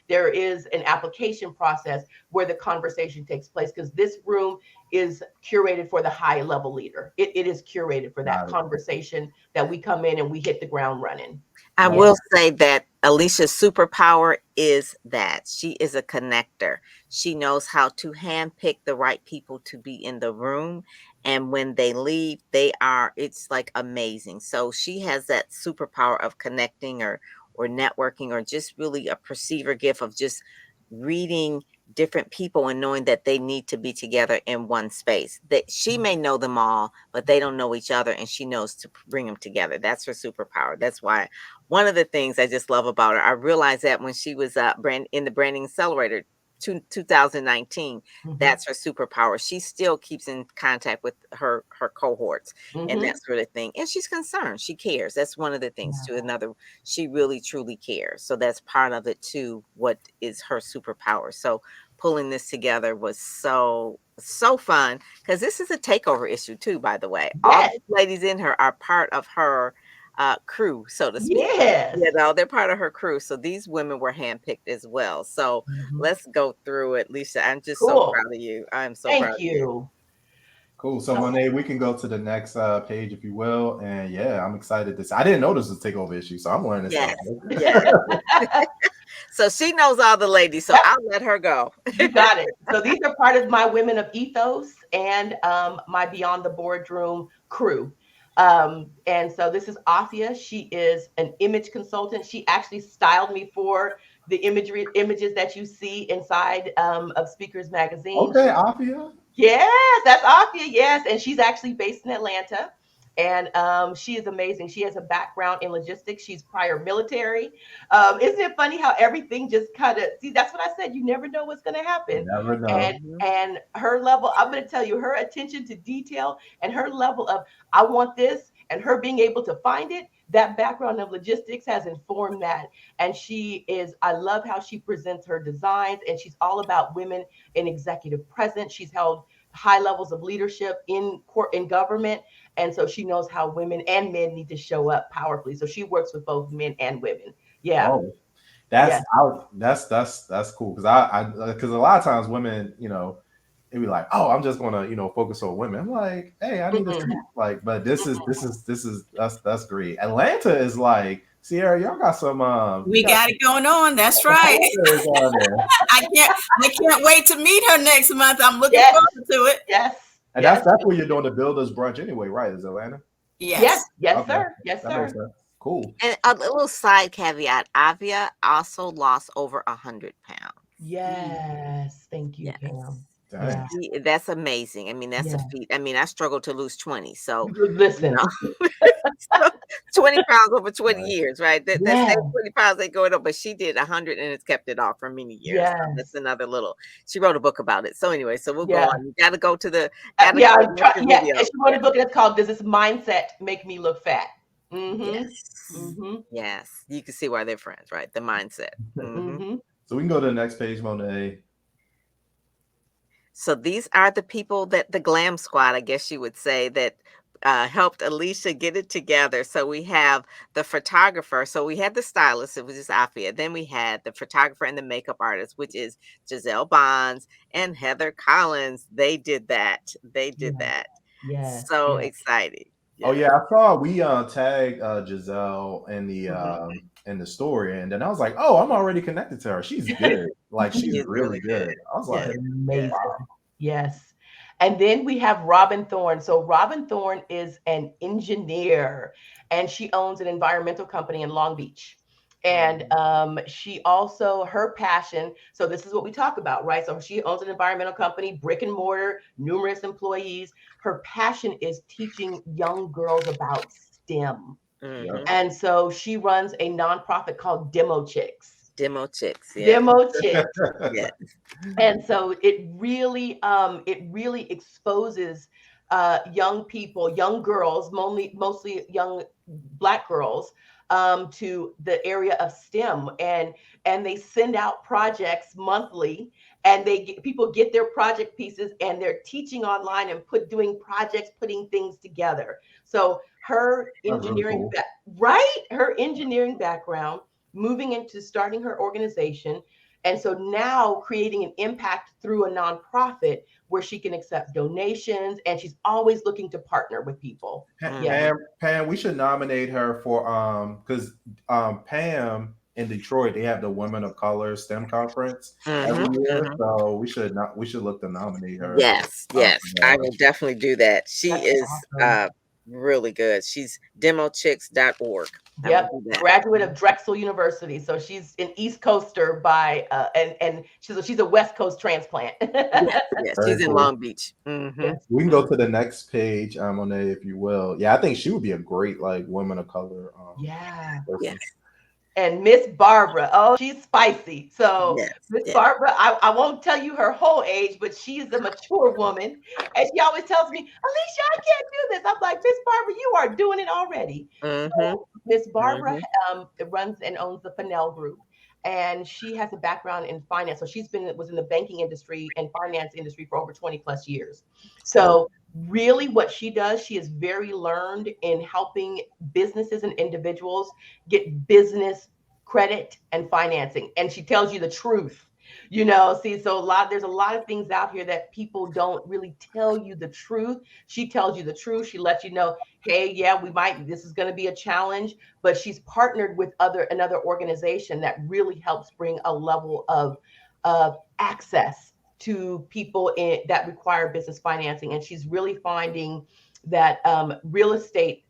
there is an application process where the conversation takes place, because this room is curated for the high level leader. It is curated for that conversation that we come in and we hit the ground running. I will say that Alycia's superpower is that she is a connector. She knows how to handpick the right people to be in the room. And when they leave, it's like amazing. So she has that superpower of connecting or networking, or just really a perceiver gift of just reading different people and knowing that they need to be together in one space. That she may know them all, but they don't know each other, and she knows to bring them together. That's her superpower. That's why one of the things I just love about her, I realized that when she was in the Branding Accelerator 2019, that's her superpower. She still keeps in contact with her cohorts and that sort of thing. And she's concerned. She cares. That's one of the things too. She really truly cares. So that's part of it too, what is her superpower. So pulling this together was so fun, because this is a takeover issue too, by the way. All these ladies in her are part of her crew, so to speak. Yes. They're part of her crew. So these women were handpicked as well. So let's go through it. Lisa, I'm just so proud of you. I'm so proud of you. Cool. So Monet, we can go to the next page if you will. And yeah, I'm excited. I didn't know this was a takeover issue, so I'm learning stuff. So she knows all the ladies, so I'll let her go. You got it. So these are part of my Women of Ethos and my Beyond the Boardroom crew. And so this is Alycia. She is an image consultant. She actually styled me for the images that you see inside of Speakers Magazine. Okay, Alycia. Yes, that's Alycia. Yes, and she's actually based in Atlanta. And she is amazing. She has a background in logistics. She's prior military. Isn't it funny how everything just kind of, see, that's what I said. You never know what's going to happen. You never know. And her level, I'm going to tell you, her attention to detail and her level of, I want this, and her being able to find it, that background of logistics has informed that. And I love how she presents her designs, and she's all about women in executive presence. She's held high levels of leadership in government. And so she knows how women and men need to show up powerfully. So she works with both men and women. Yeah. Oh, that's cool. Because because a lot of times women, it'd be like, oh, I'm just gonna, focus on women. I'm like, hey, I need to like, but this is that's great. Atlanta is like, Sierra, y'all got some we got it going on. That's right. I can't wait to meet her next month. I'm looking forward to it. Yes. And that's where you're doing the Builders Brunch anyway, right? Is Atlanta? Yes, okay. Sir. Yes, sir. Cool. And a little side caveat, Alycia also lost over 100 pounds. Yes. Thank you, Pam. Yeah. That's amazing. I mean, that's a feat. I mean, I struggled to lose 20. So listen, so 20 pounds over 20 years, right? That 20 pounds ain't going up, but she did 100 and it's kept it off for many years. Yes. So that's another she wrote a book about it. So anyway, so we'll go on. You got to go to the, and she wrote a book that's called "Does This Mindset Make Me Look Fat?" Yes, you can see why they're friends, right? The mindset. So we can go to the next page, Monet. So these are the people that the glam squad, I guess you would say, that helped Alycia get it together. So we have the photographer. So we had the stylist, it was just Afia. Then we had the photographer and the makeup artist, which is Giselle Bonds and Heather Collins. They did that. They did Yes, that. yes, So yes. exciting. Oh Yes. yeah, I saw we tagged Giselle Mhm. in the story, and then I was like, oh, I'm already connected to her. She's good. Like She she's is really really good. good. I was Yes. like, Yes. Amazing. Yes. And then we have Robin Thorne. So Robin Thorne is an engineer and she owns an environmental company in Long Beach. And she also, her passion, so this is what we talk about, right? So she owns an environmental company, brick and mortar, numerous employees. Her passion is teaching young girls about STEM. yeah. Hmm. And so she runs a nonprofit called Demo Chicks. Demo chicks. Yeah. Demo Chicks. Yeah. And so it really exposes young people, young girls, mostly young Black girls, to the area of STEM, and they send out projects monthly, and people get their project pieces, and they're teaching online and doing projects, putting things together. So her That's really engineering cool. right, her engineering background, moving into starting her organization, and so now creating an impact through a nonprofit where she can accept donations, and she's always looking to partner with people. Yeah. Mhm. Pam, we should nominate her for because Pam in Detroit they have the Women of Color STEM conference every Mhm. year, Mhm. so we should look to nominate her. Yes, yes. For I that. will definitely do that. She That's is awesome. really good. She's demochicks.org. I will Yep. do that. Graduate of Drexel University. So she's an East Coaster by and she's a West Coast transplant. Yes, yes. Very She's in cool. Long Beach. Mhm. Yes. We can go to the next page, Monet, if you will. Yeah, I think she would be a great like women of color Yeah. person. Yes. And Miss Barbara, oh, she's spicy. So Yes. Miss Yes. Barbara, I won't tell you her whole age, but she's a mature woman. And she always tells me, Alycia, I can't do this. I'm like, Miss Barbara, you are doing it already. Mhm. So Miss Barbara Mhm. runs and owns the Fennell Group. And she has a background in finance. So was in the banking industry and finance industry for over 20 plus years. So really what she does, she is very learned in helping businesses and individuals get business credit and financing, and she tells you the truth. See, so there's a lot of things out here that people don't really tell you the truth. She tells you the truth. She lets you know, hey, yeah, this is going to be a challenge, but she's partnered with another organization that really helps bring a level of access to people that require business financing, and she's really finding that real estate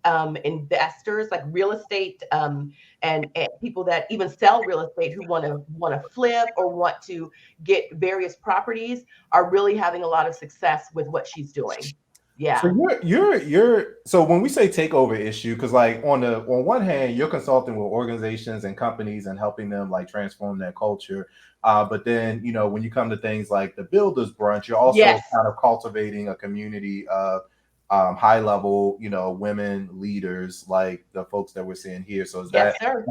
investors, like real estate and people that even sell real estate who want to flip or want to get various properties, are really having a lot of success with what she's doing. So Yeah. you're so when we say takeover issue, because like on one hand you're consulting with organizations and companies and helping them like transform their culture, but then when you come to things like the builders brunch, you're also Yes. kind of cultivating a community of high level women leaders like the folks that we're seeing here. So Yes, sir.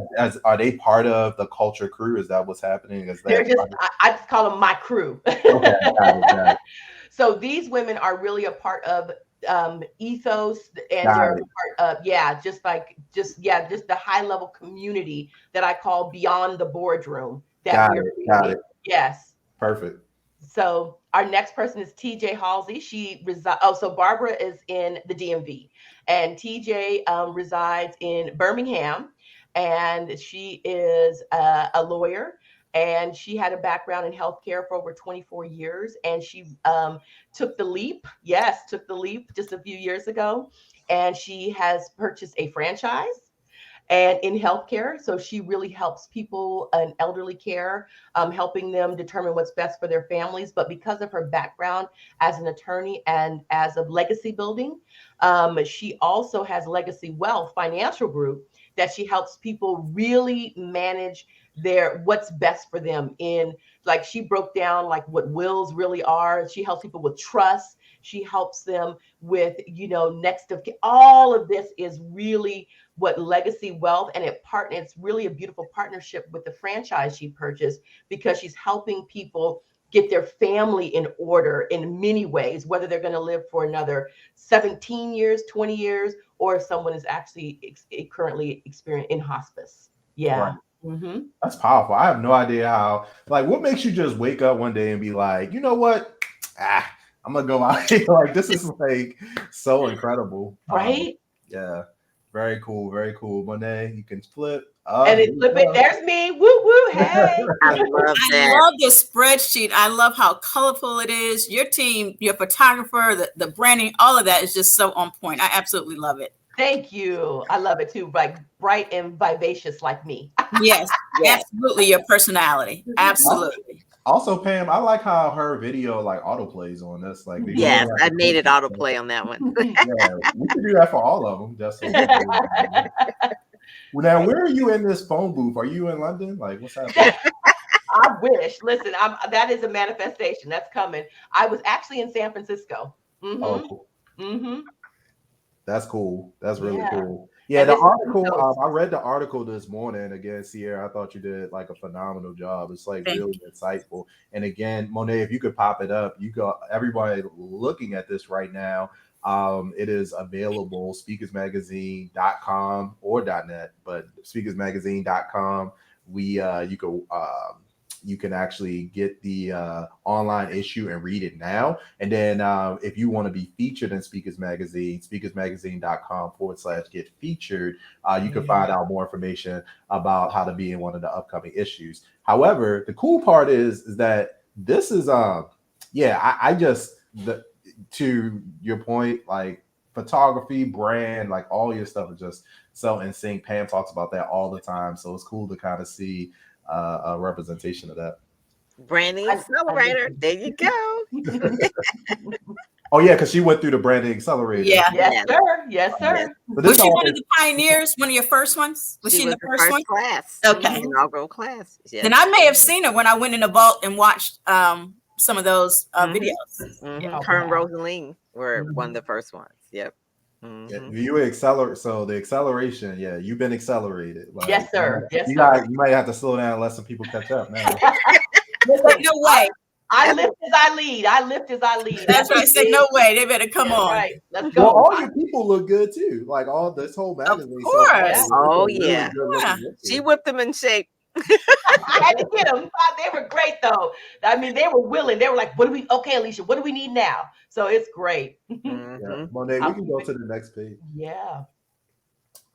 are they part of the culture crew? Is that what's happening? Is They're that just I just call them my crew. okay? Got it. So these women are really a part of ethos, and they're Got a it. part of, yeah, just the high level community that I call beyond the boardroom that Got we're it. Got creating. it. Yes. Perfect. So our next person is TJ Halsey. So Barbara is in the DMV, and TJ resides in Birmingham, and she is a lawyer. And she had a background in healthcare for over 24 years, and she took the leap. Yes, took the leap just a few years ago, and she has purchased a franchise and in healthcare. So she really helps people in elderly care, helping them determine what's best for their families. But because of her background as an attorney and as of legacy building, she also has Legacy Wealth Financial Group that she helps people really manage what's best for them. In like, she broke down like what wills really are. She helps people with trust. She helps them with next of all of this is really what Legacy Wealth, and it's really a beautiful partnership with the franchise she purchased, because she's helping people get their family in order in many ways, whether they're going to live for another 17 years, 20 years, or if someone is actually currently experiencing in hospice. Yeah. Right. Mm-hmm. That's powerful. I have no idea how, like, what makes you just wake up one day and be like, you know what? I'm gonna go out here. Like, this is like so incredible. Right? Yeah. Very cool. Very cool. Monet, you can flip. And it flip it. There's me. Woo woo. Hey. I love I that. love this spreadsheet. I love how colorful it is. Your team, your photographer, the branding, all of that is just so on point. I absolutely love it. Thank you. I love it too. Like bright and vivacious like me. Yes, absolutely. Your personality. Absolutely. Also, Pam, I like how her video like autoplays on this. Like, Yes, I made it autoplay on that one. Yeah, we can do that for all of them. Just so now, where are you in this phone booth? Are you in London? Like, what's happening? I wish. Listen, that is a manifestation. That's coming. I was actually in San Francisco. Mm-hmm. Oh, cool. Mm-hmm. That's cool. That's really cool. Yeah, Yeah, the article, I read the article this morning. Again, Sierra, I thought you did like a phenomenal job. It's like really insightful. And again, Monet, if you could pop it up, you got everybody looking at this right now. It is available speakersmagazine.com or .net, but speakersmagazine.com. You can actually get the online issue and read it now. And then if you want to be featured in Speakers Magazine, speakersmagazine.com/get featured, you can find out more information about how to be in one of the upcoming issues. However, the cool part is that this is, to your point, like photography, brand, like all your stuff is just so in sync. Pam talks about that all the time. So it's cool to kind of see a representation of that. Branding accelerator. There you go. Oh yeah, because she went through the branding accelerator. Yeah. Yes, sir. Yes, sir. Was she one of the pioneers? One of your first ones? Was she in the first one? Class. Okay. Inaugural class. Yes. Then I may have seen her when I went in the vault and watched some of those videos. Mm-hmm. Her and Rosaline were one of the first ones. Yep. Mm-hmm. Yeah, you accelerate. So the acceleration, you've been accelerated. Like, yes, sir. You might have to slow down and let some people catch up now. No way. I lift as I lead. I lift as I lead. That's right. I said no way. They better come on. Right. Let's go. Well, all your people look good too. Like all this whole magazine. Of course. Yeah. She whipped them in shape. I had to get them. They were great though. I mean, they were willing. They were like, okay, Alycia, what do we need now? So it's great. Yeah. Monet, we can go to the next page. Yeah.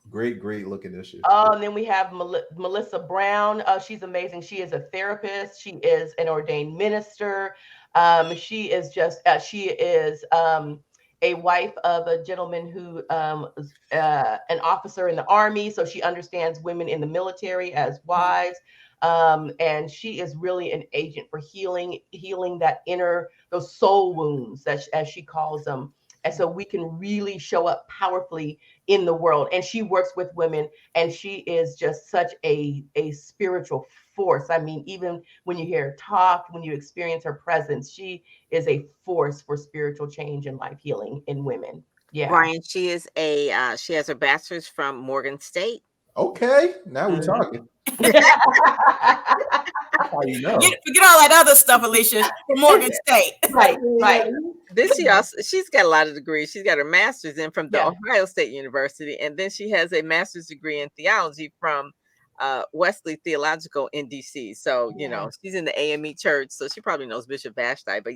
Great looking issue. And then we have Melissa Brown. She's amazing. She is a therapist. She is an ordained minister. She is a wife of a gentleman who is an officer in the Army. So she understands women in the military as wives. And she is really an agent for healing those soul wounds, as she calls them. And so we can really show up powerfully in the world. And she works with women, and she is just such a spiritual force. I mean, even when you hear her talk, when you experience her presence, she is a force for spiritual change and life healing in women. Yeah. Brian, she has her bachelor's from Morgan State. Okay, now we're talking. How you know? Forget all that other stuff, Alycia, from Morgan State. Right. Then she's got a lot of degrees. She's got her master's from the Ohio State University, and then she has a master's degree in theology from Wesley Theological in DC. So she's in the AME Church, so she probably knows Bishop Vashti. But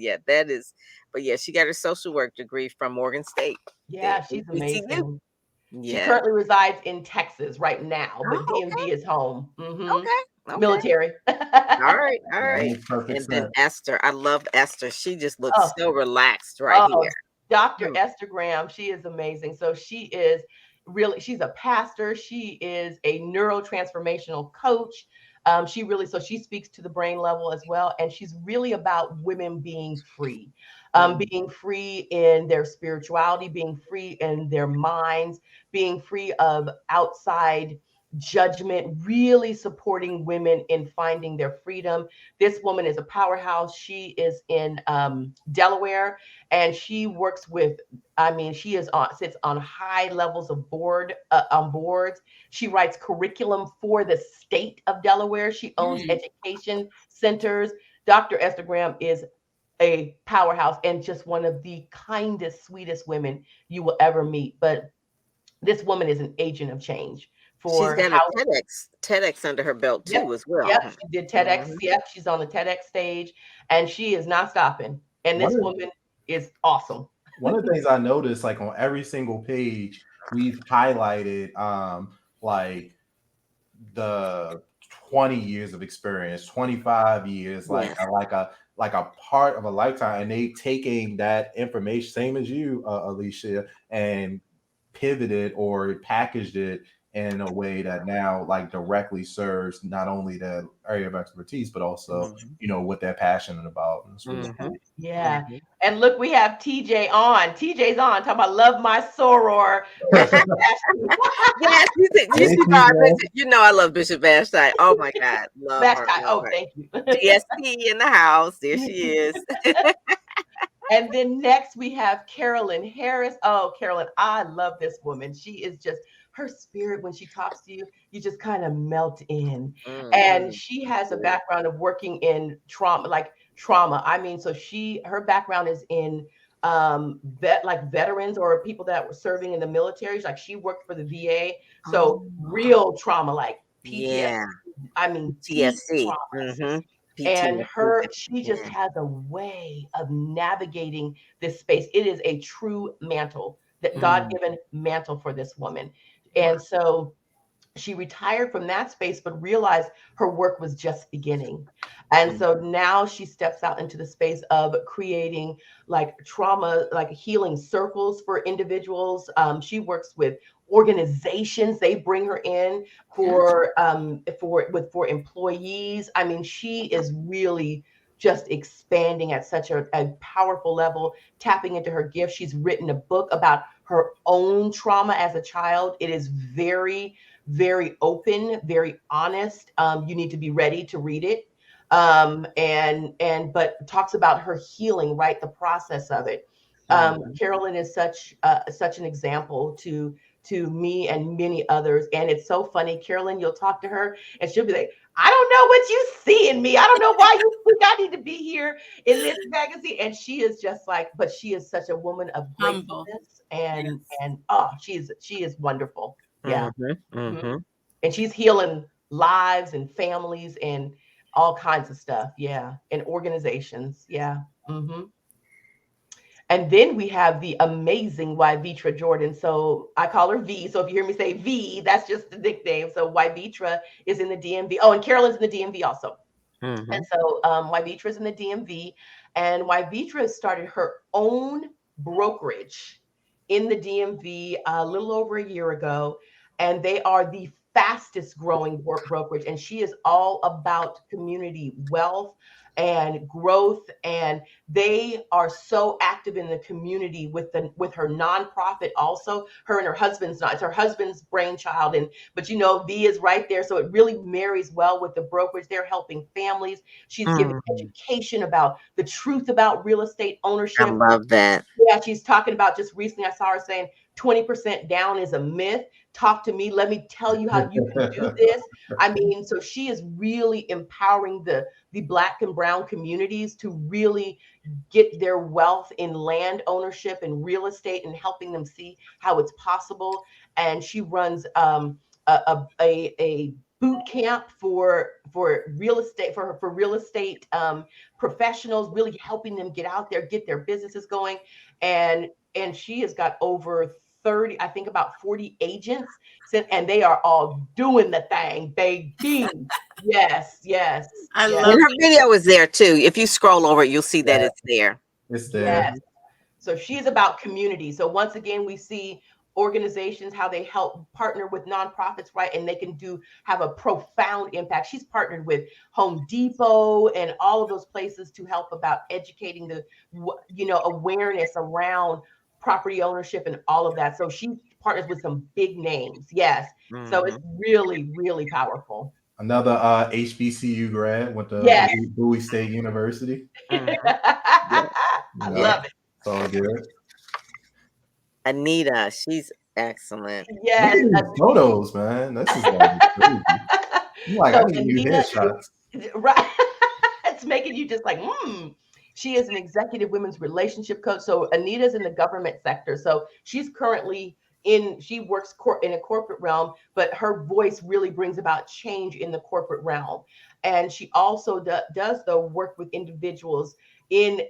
she got her social work degree from Morgan State. Yeah, she's amazing. Yeah. She currently resides in Texas right now, but DMV is home. Mm-hmm. Okay. Military. All right. And then Esther. I love Esther. She just looks so relaxed here. Dr. Esther Graham. She is amazing. So she's a pastor. She is a neurotransformational coach. She speaks to the brain level as well. And she's really about women being free. Being free in their spirituality, being free in their minds, being free of outside judgment, really supporting women in finding their freedom. This woman is a powerhouse. She is in Delaware, and she works with, sits on high levels of on boards. She writes curriculum for the state of Delaware. She owns education centers. Dr. Esther Graham is a powerhouse and just one of the kindest, sweetest women you will ever meet. But this woman is an agent of change She's for got a how. TEDx under her belt Yep, too, as well. yep, she did TEDx. Yep, she's on the TEDx stage, and she is not stopping. And this woman is awesome. One of the things I noticed, like on every single page, we've highlighted like the 20 years of experience, 25 years, Yes. like a part of a lifetime, and they taking that information, same as you, Alycia, and pivoted or packaged it in a way that now like directly serves not only the area of expertise but also what they're passionate about. And it's really cool. Yeah. And look, we have TJ on. TJ's on talking about love my soror. Bishop Yes, you know I love Bishop Vashti. Oh my God, love her. Oh, thank you. DSP in the house. There she is. And then next we have Carolyn Harris. Oh, Carolyn, I love this woman. She is just, her spirit when she talks to you, you just kind of melt in. And she has a background of working in trauma. I mean, so her background is in veterans or people that were serving in the military. Like she worked for the VA. So real trauma, like PTSD. I mean, PTSD. And she just has a way of navigating this space. It is a true mantle, that God-given mantle for this woman. And so she retired from that space, but realized her work was just beginning. And so now she steps out into the space of creating like trauma, like healing circles for individuals. She works with organizations. They bring her in for employees. I mean, she is really just expanding at such a powerful level, tapping into her gift. She's written a book about her own trauma as a child. It is very, very open, very honest. You need to be ready to read it. But talks about her healing, right? The process of it. Carolyn is such an example to me and many others. And it's so funny. Carolyn, you'll talk to her and she'll be like, I don't know what you see in me. I don't know why you think I need to be here in this magazine. And she is just like, but she is such a woman of gratefulness and she is wonderful. Yeah. And she's healing lives and families and all kinds of stuff. Yeah. And organizations. Yeah. And then we have the amazing Wyvitra Jordan. So I call her V. So if you hear me say V, that's just the nickname. So Wyvitra is in the DMV. Oh, and Carolyn's in the DMV also. And so Wyvitra is in the DMV. And Wyvitra has started her own brokerage in the DMV a little over a year ago. And they are the fastest growing brokerage. And she is all about community wealth and growth, and they are so active in the community with her nonprofit. Also, her and her husband's it's her husband's brainchild, but V is right there, so it really marries well with the brokerage. They're helping families. She's giving education about the truth about real estate ownership. I love that. Yeah, she's talking about, just recently I saw her saying 20% down is a myth. Talk to me. Let me tell you how you can do this. I mean, so she is really empowering the Black and brown communities to really get their wealth in land ownership and real estate and helping them see how it's possible. And she runs a boot camp for real estate, for real estate professionals, really helping them get out there, get their businesses going. And she has got over 30, I think about 40 agents, and they are all doing the thing, baby. Yes. I love her video is there too. If you scroll over, you'll see that it's there. It's there. Yes. So she's about community. So once again, we see organizations, how they help partner with nonprofits, right? And they can have a profound impact. She's partnered with Home Depot and all of those places to help about educating the, awareness around property ownership and all of that. So she partners with some big names. Yes. So it's really, really powerful. Another HBCU grad, went to Bowie State University. I love it. It's all good. Anita, she's excellent. Yes. Photos, man. This is crazy. I need new headshots. Right. It's that's making you just like, She is an executive women's relationship coach. So Anita's in the government sector. So she's currently she works in a corporate realm, but her voice really brings about change in the corporate realm. And she also does the work with individuals in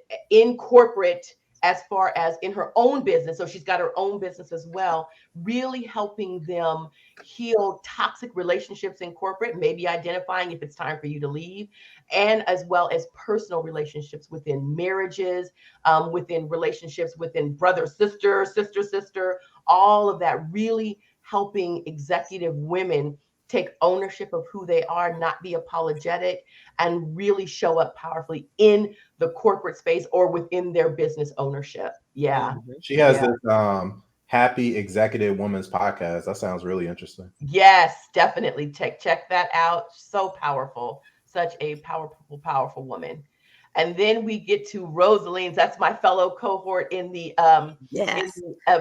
corporate, as far as in her own business. So she's got her own business as well, really helping them heal toxic relationships in corporate, maybe identifying if it's time for you to leave, and as well as personal relationships within marriages, within relationships within brother, sister, sister, all of that, really helping executive women take ownership of who they are, not be apologetic, and really show up powerfully in the corporate space or within their business ownership. Yeah. She has this Happy Executive Women's podcast. That sounds really interesting. Yes, definitely. Check that out. So powerful. Such a powerful woman. And then we get to Rosaline's. That's my fellow cohort in the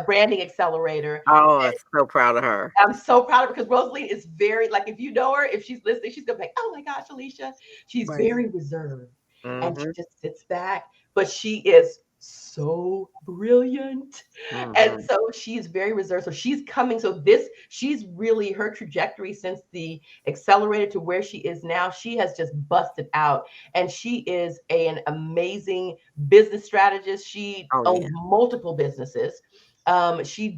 branding accelerator. Oh, I'm so proud of her. I'm so proud of her because Rosaline is very, like, if you know her, if she's listening, she's gonna be like, oh my gosh, Alycia. She's very reserved and she just sits back, but she is so brilliant. And so she's very reserved. So she's coming. So she's really, her trajectory since the accelerator to where she is now, she has just busted out. And she is an amazing business strategist. She owns multiple businesses. She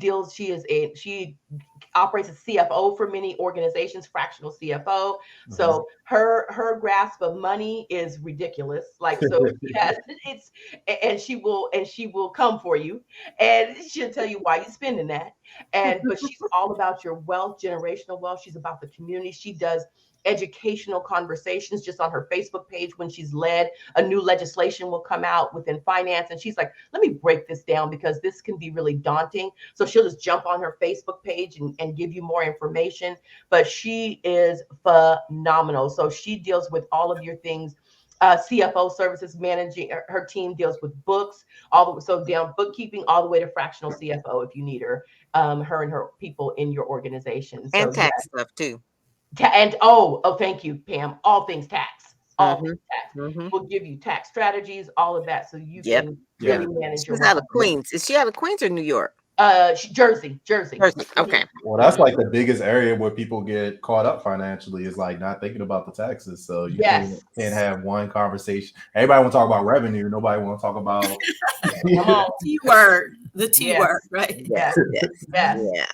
operates as CFO for many organizations, fractional CFO. So her grasp of money is ridiculous. Like, so she will come for you, and she'll tell you why you're spending that. But she's all about your wealth, generational wealth. She's about the community. She does educational conversations just on her Facebook page. When she's led a new legislation will come out within finance, and she's like, let me break this down because this can be really daunting. So she'll just jump on her Facebook page and give you more information. But she is phenomenal. So she deals with all of your things. CFO services, managing her team deals with books, so down bookkeeping all the way to fractional CFO if you need her and her people in your organization. And tax stuff too. And thank you, Pam. All things tax. Things tax. We'll give you tax strategies, all of that, so you can really manage your. She's out of Queens. Is she out of Queens or New York? Jersey. Okay. Well, that's like the biggest area where people get caught up financially, is like not thinking about the taxes. So you can't have one conversation. Everybody want to talk about revenue. Nobody want to talk about the T word, right? Yes. Yeah.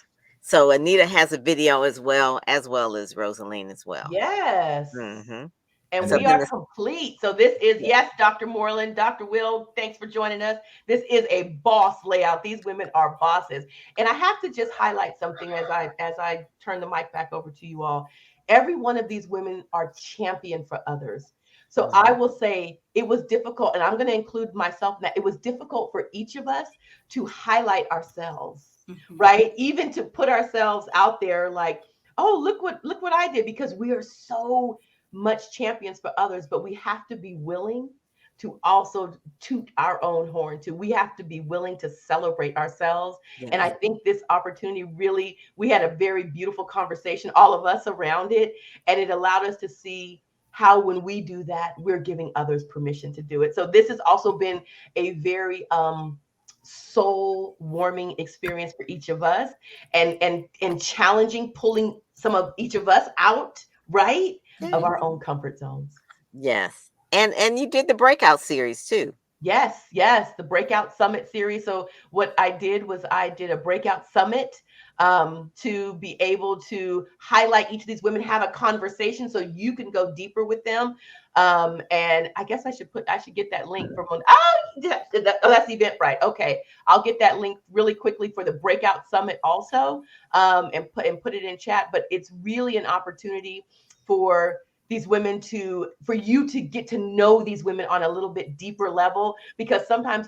So Anita has a video as well as Rosaline as well. Yes. And we are complete. So this is, Dr. Moreland, Dr. Will, thanks for joining us. This is a boss layout. These women are bosses. And I have to just highlight something as I turn the mic back over to you all. Every one of these women are champion for others. So I will say it was difficult, and I'm going to include myself in that. It was difficult for each of us to highlight ourselves, right? Even to put ourselves out there like, oh, look what I did, because we are so much champions for others, but we have to be willing to also toot our own horn too. We have to be willing to celebrate ourselves. And I think this opportunity really, we had a very beautiful conversation, all of us around it, and it allowed us to see how when we do that, we're giving others permission to do it. So this has also been a very soul warming experience for each of us, and challenging, pulling some of each of us out, right, of our own comfort zones. Yes. And you did the breakout series too. Yes, the breakout summit series. So what I did was I did a breakout summit to be able to highlight each of these women, have a conversation so you can go deeper with them. And I guess I should get that link from one. That's the Eventbrite. Okay, I'll get that link really quickly for the breakout summit also, and put it in chat. But it's really an opportunity for these women for you to get to know these women on a little bit deeper level, because sometimes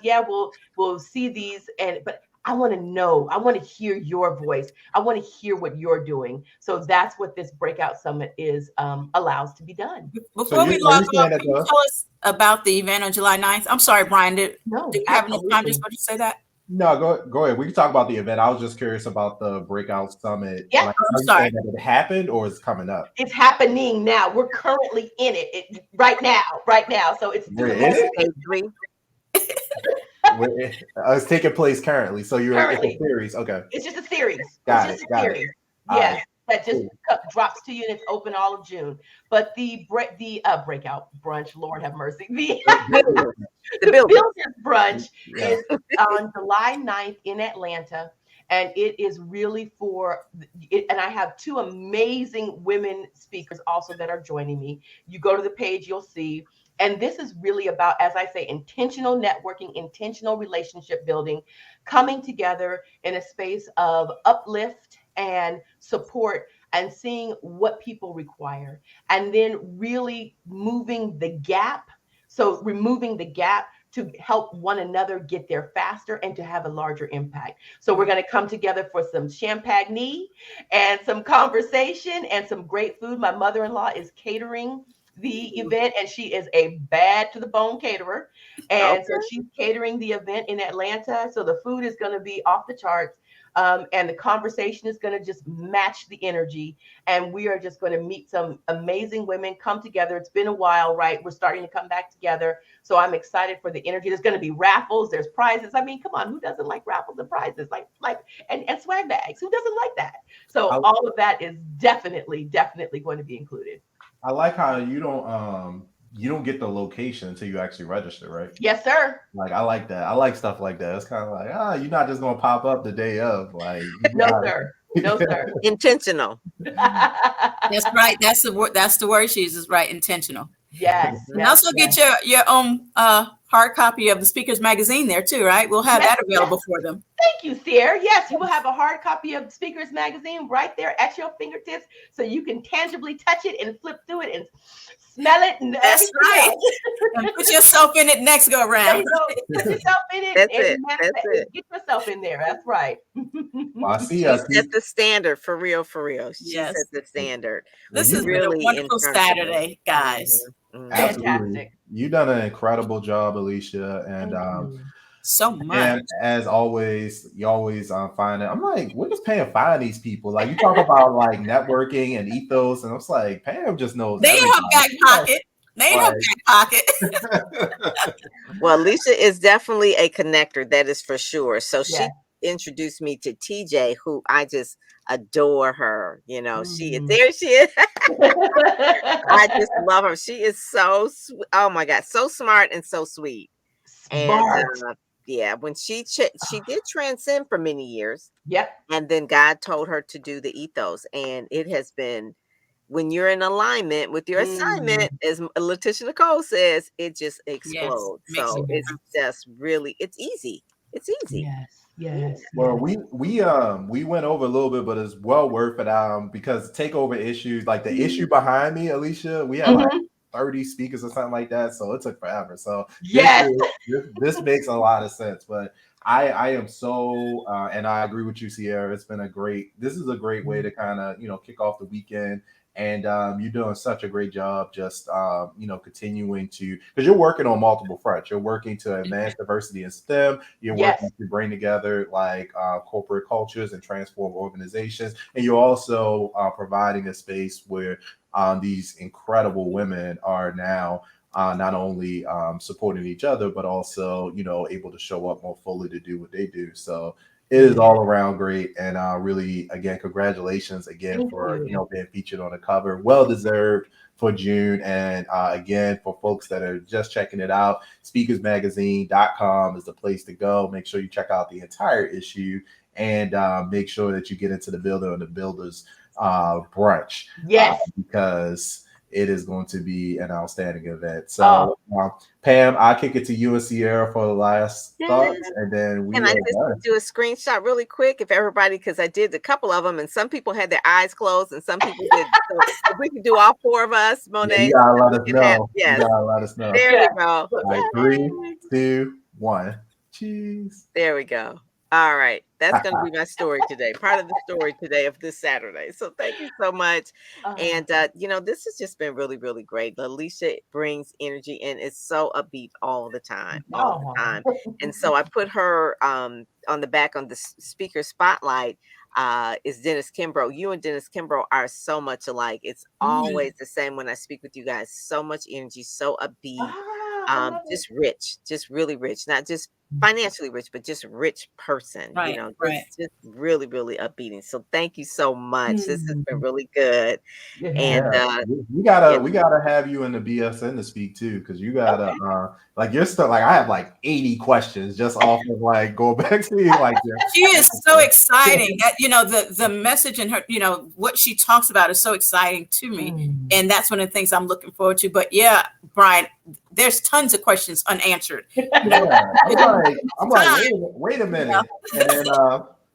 we'll see these, but I want to know, I want to hear your voice, I want to hear what you're doing. So that's what this breakout summit is allows to be done. Before we log off, can you tell us about the event on July 9th? I'm sorry, Brian, did you have enough time just to say that? No, go ahead. We can talk about the event. I was just curious about the Breakout Summit. Yeah, Like, I'm are you sorry. saying that it happened or is coming up? it's happening now. We're currently in it, right now, right now. So it's through We're the in it. Stage 3. It's taking place currently. So it's a currently. series. Okay, It's just a series. It's got it. just a Got it. series. All Yes, right. that just Cool. drops to you and it's open all of June. But the breakout brunch, Lord have mercy. Builders. The The builders. Builders Brunch Yeah. is on July 9th in Atlanta. And it is really for it. And I have two amazing women speakers also that are joining me. You go to the page, you'll see. And this is really about, as I say, intentional networking, intentional relationship building, coming together in a space of uplift and support and seeing what people require. And then really moving the gap. So removing the gap to help one another get there faster and to have a larger impact. So we're going to come together for some champagne and some conversation and some great food. My mother-in-law is catering the event and she is a bad to the bone caterer. And so Okay. she's catering the event in Atlanta. So the food is going to be off the charts. And the conversation is going to just match the energy. And we are just going to meet some amazing women, come together. It's been a while, right? We're starting to come back together. So I'm excited for the energy. There's going to be raffles. There's prizes. I mean, come on, who doesn't like raffles and prizes? And swag bags. Who doesn't like that? So I, all of that is definitely going to be included. I like how you don't get the location until you actually register, right? Yes, sir. Like I like that. I like stuff like that. It's kind of like you're not just gonna pop up the day of. Like No, sir. No, sir. Intentional. That's right. That's the word. That's the word she uses. Right. Intentional. Yes. And Yes, also yes. get your own hard copy of the Speakers Magazine there too, right? We'll have Yes, that available for them. thank you, Sierra. Yes, you will have a hard copy of Speakers Magazine right there at your fingertips so you can tangibly touch it and flip through it and smell it and That's everything right. else. And put yourself in it next go There around. you go. Put yourself in it That's and it. That's it. get yourself in there. That's right. Well, I see. She set the standard for real, for real. She Yes. set the standard. This You has been a Really wonderful intentional. Saturday, guys. absolutely. Fantastic. You done an incredible job, Alycia, and Thank you. So much. and as always, you always find it. I'm like, where does Pam find these people? Like you talk about like networking and ethos, and it's like Pam just knows They in her everybody. back pocket. They in her Like- back pocket. Well, Alycia is definitely a connector, that is for sure. So she Yes. introduced me to TJ, who I just adore her. You know, she is Mhm. there. She is. I just love her. She is so oh my God, so smart and so sweet. And Smart. yeah, when she did transcend for many years, Yep. and then God told her to do the ethos, and it has been, when you're in alignment with your assignment, as Letitia Nicole says, it just explodes. makes So a it's just really, it's easy. It's easy. Yes. Yes. Well, yes. we went over a little bit, but it's well worth it. Because takeover issues, like the issue behind me, Alycia, we had like 30 speakers or something like that, so it took forever. So Yes. this makes a lot of sense. But I am so and I agree with you, Sierra. This is a great way to kind of kick off the weekend. And you're doing such a great job just continuing to, because you're working on multiple fronts. You're working to advance diversity in STEM. You're Yes. working to bring together like corporate cultures and transform organizations. And you're also providing a space where these incredible women are now not only supporting each other, but also, able to show up more fully to do what they do. So it is all around great. And really, again, congratulations again Thank for, you. being featured on the cover. Well deserved for June. And again, for folks that are just checking it out, speakersmagazine.com is the place to go. Make sure you check out the entire issue and make sure that you get into the builder and the builders brunch. Yes. Because it is going to be an outstanding event. So, Pam, I'll kick it to you and Sierra for the last thoughts, and then we Can I just do a screenshot really quick if everybody, because I did a couple of them, and some people had their eyes closed, and some people did. So if we can do all four of us, Monet. You gotta let us know. Yes. You gotta let us know. There we go. All right, 3, 2, 1. Cheese. There we go. All right. That's going to be my story today. Part of the story today of this Saturday. So thank you so much. And, this has just been really, really great. Alycia brings energy and is so upbeat all the time, all the time. And so I put her on the back on the speaker spotlight is Dennis Kimbrough. You and Dennis Kimbrough are so much alike. It's always the same when I speak with you guys. So much energy, so upbeat. Just rich, just really rich, not just financially rich, but just rich person, Right, just really, really upbeating. So thank you so much. This has been really good. And we gotta have you in the BSN to speak too, because you gotta like you're still like I have like 80 questions just off of like go back to you like she is so exciting that the message in her what she talks about is so exciting to me, and that's one of the things I'm looking forward to. But yeah, Brian, there's tons of questions unanswered. I'm like wait a minute. And then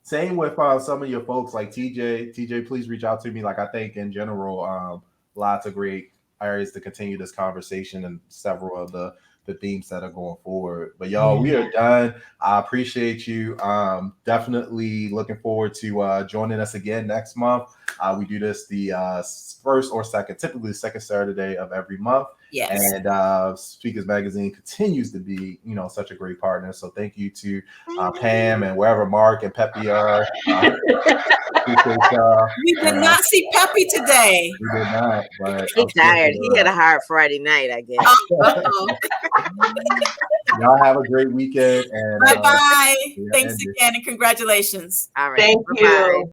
same with some of your folks like TJ, please reach out to me. Like I think in general, lots of great areas to continue this conversation and several of the themes that are going forward. But y'all, we are done. I appreciate you. Definitely looking forward to joining us again next month. We do this the first or second, typically the second Saturday of every month. Yes. And Speakers Magazine continues to be, such a great partner. So thank you to Pam and wherever Mark and Peppy are. We did not see Peppy today. We did not, but he's tired. He had a hard Friday night, I guess. Y'all have a great weekend. And bye-bye. Thanks again and congratulations. All right. Thank you.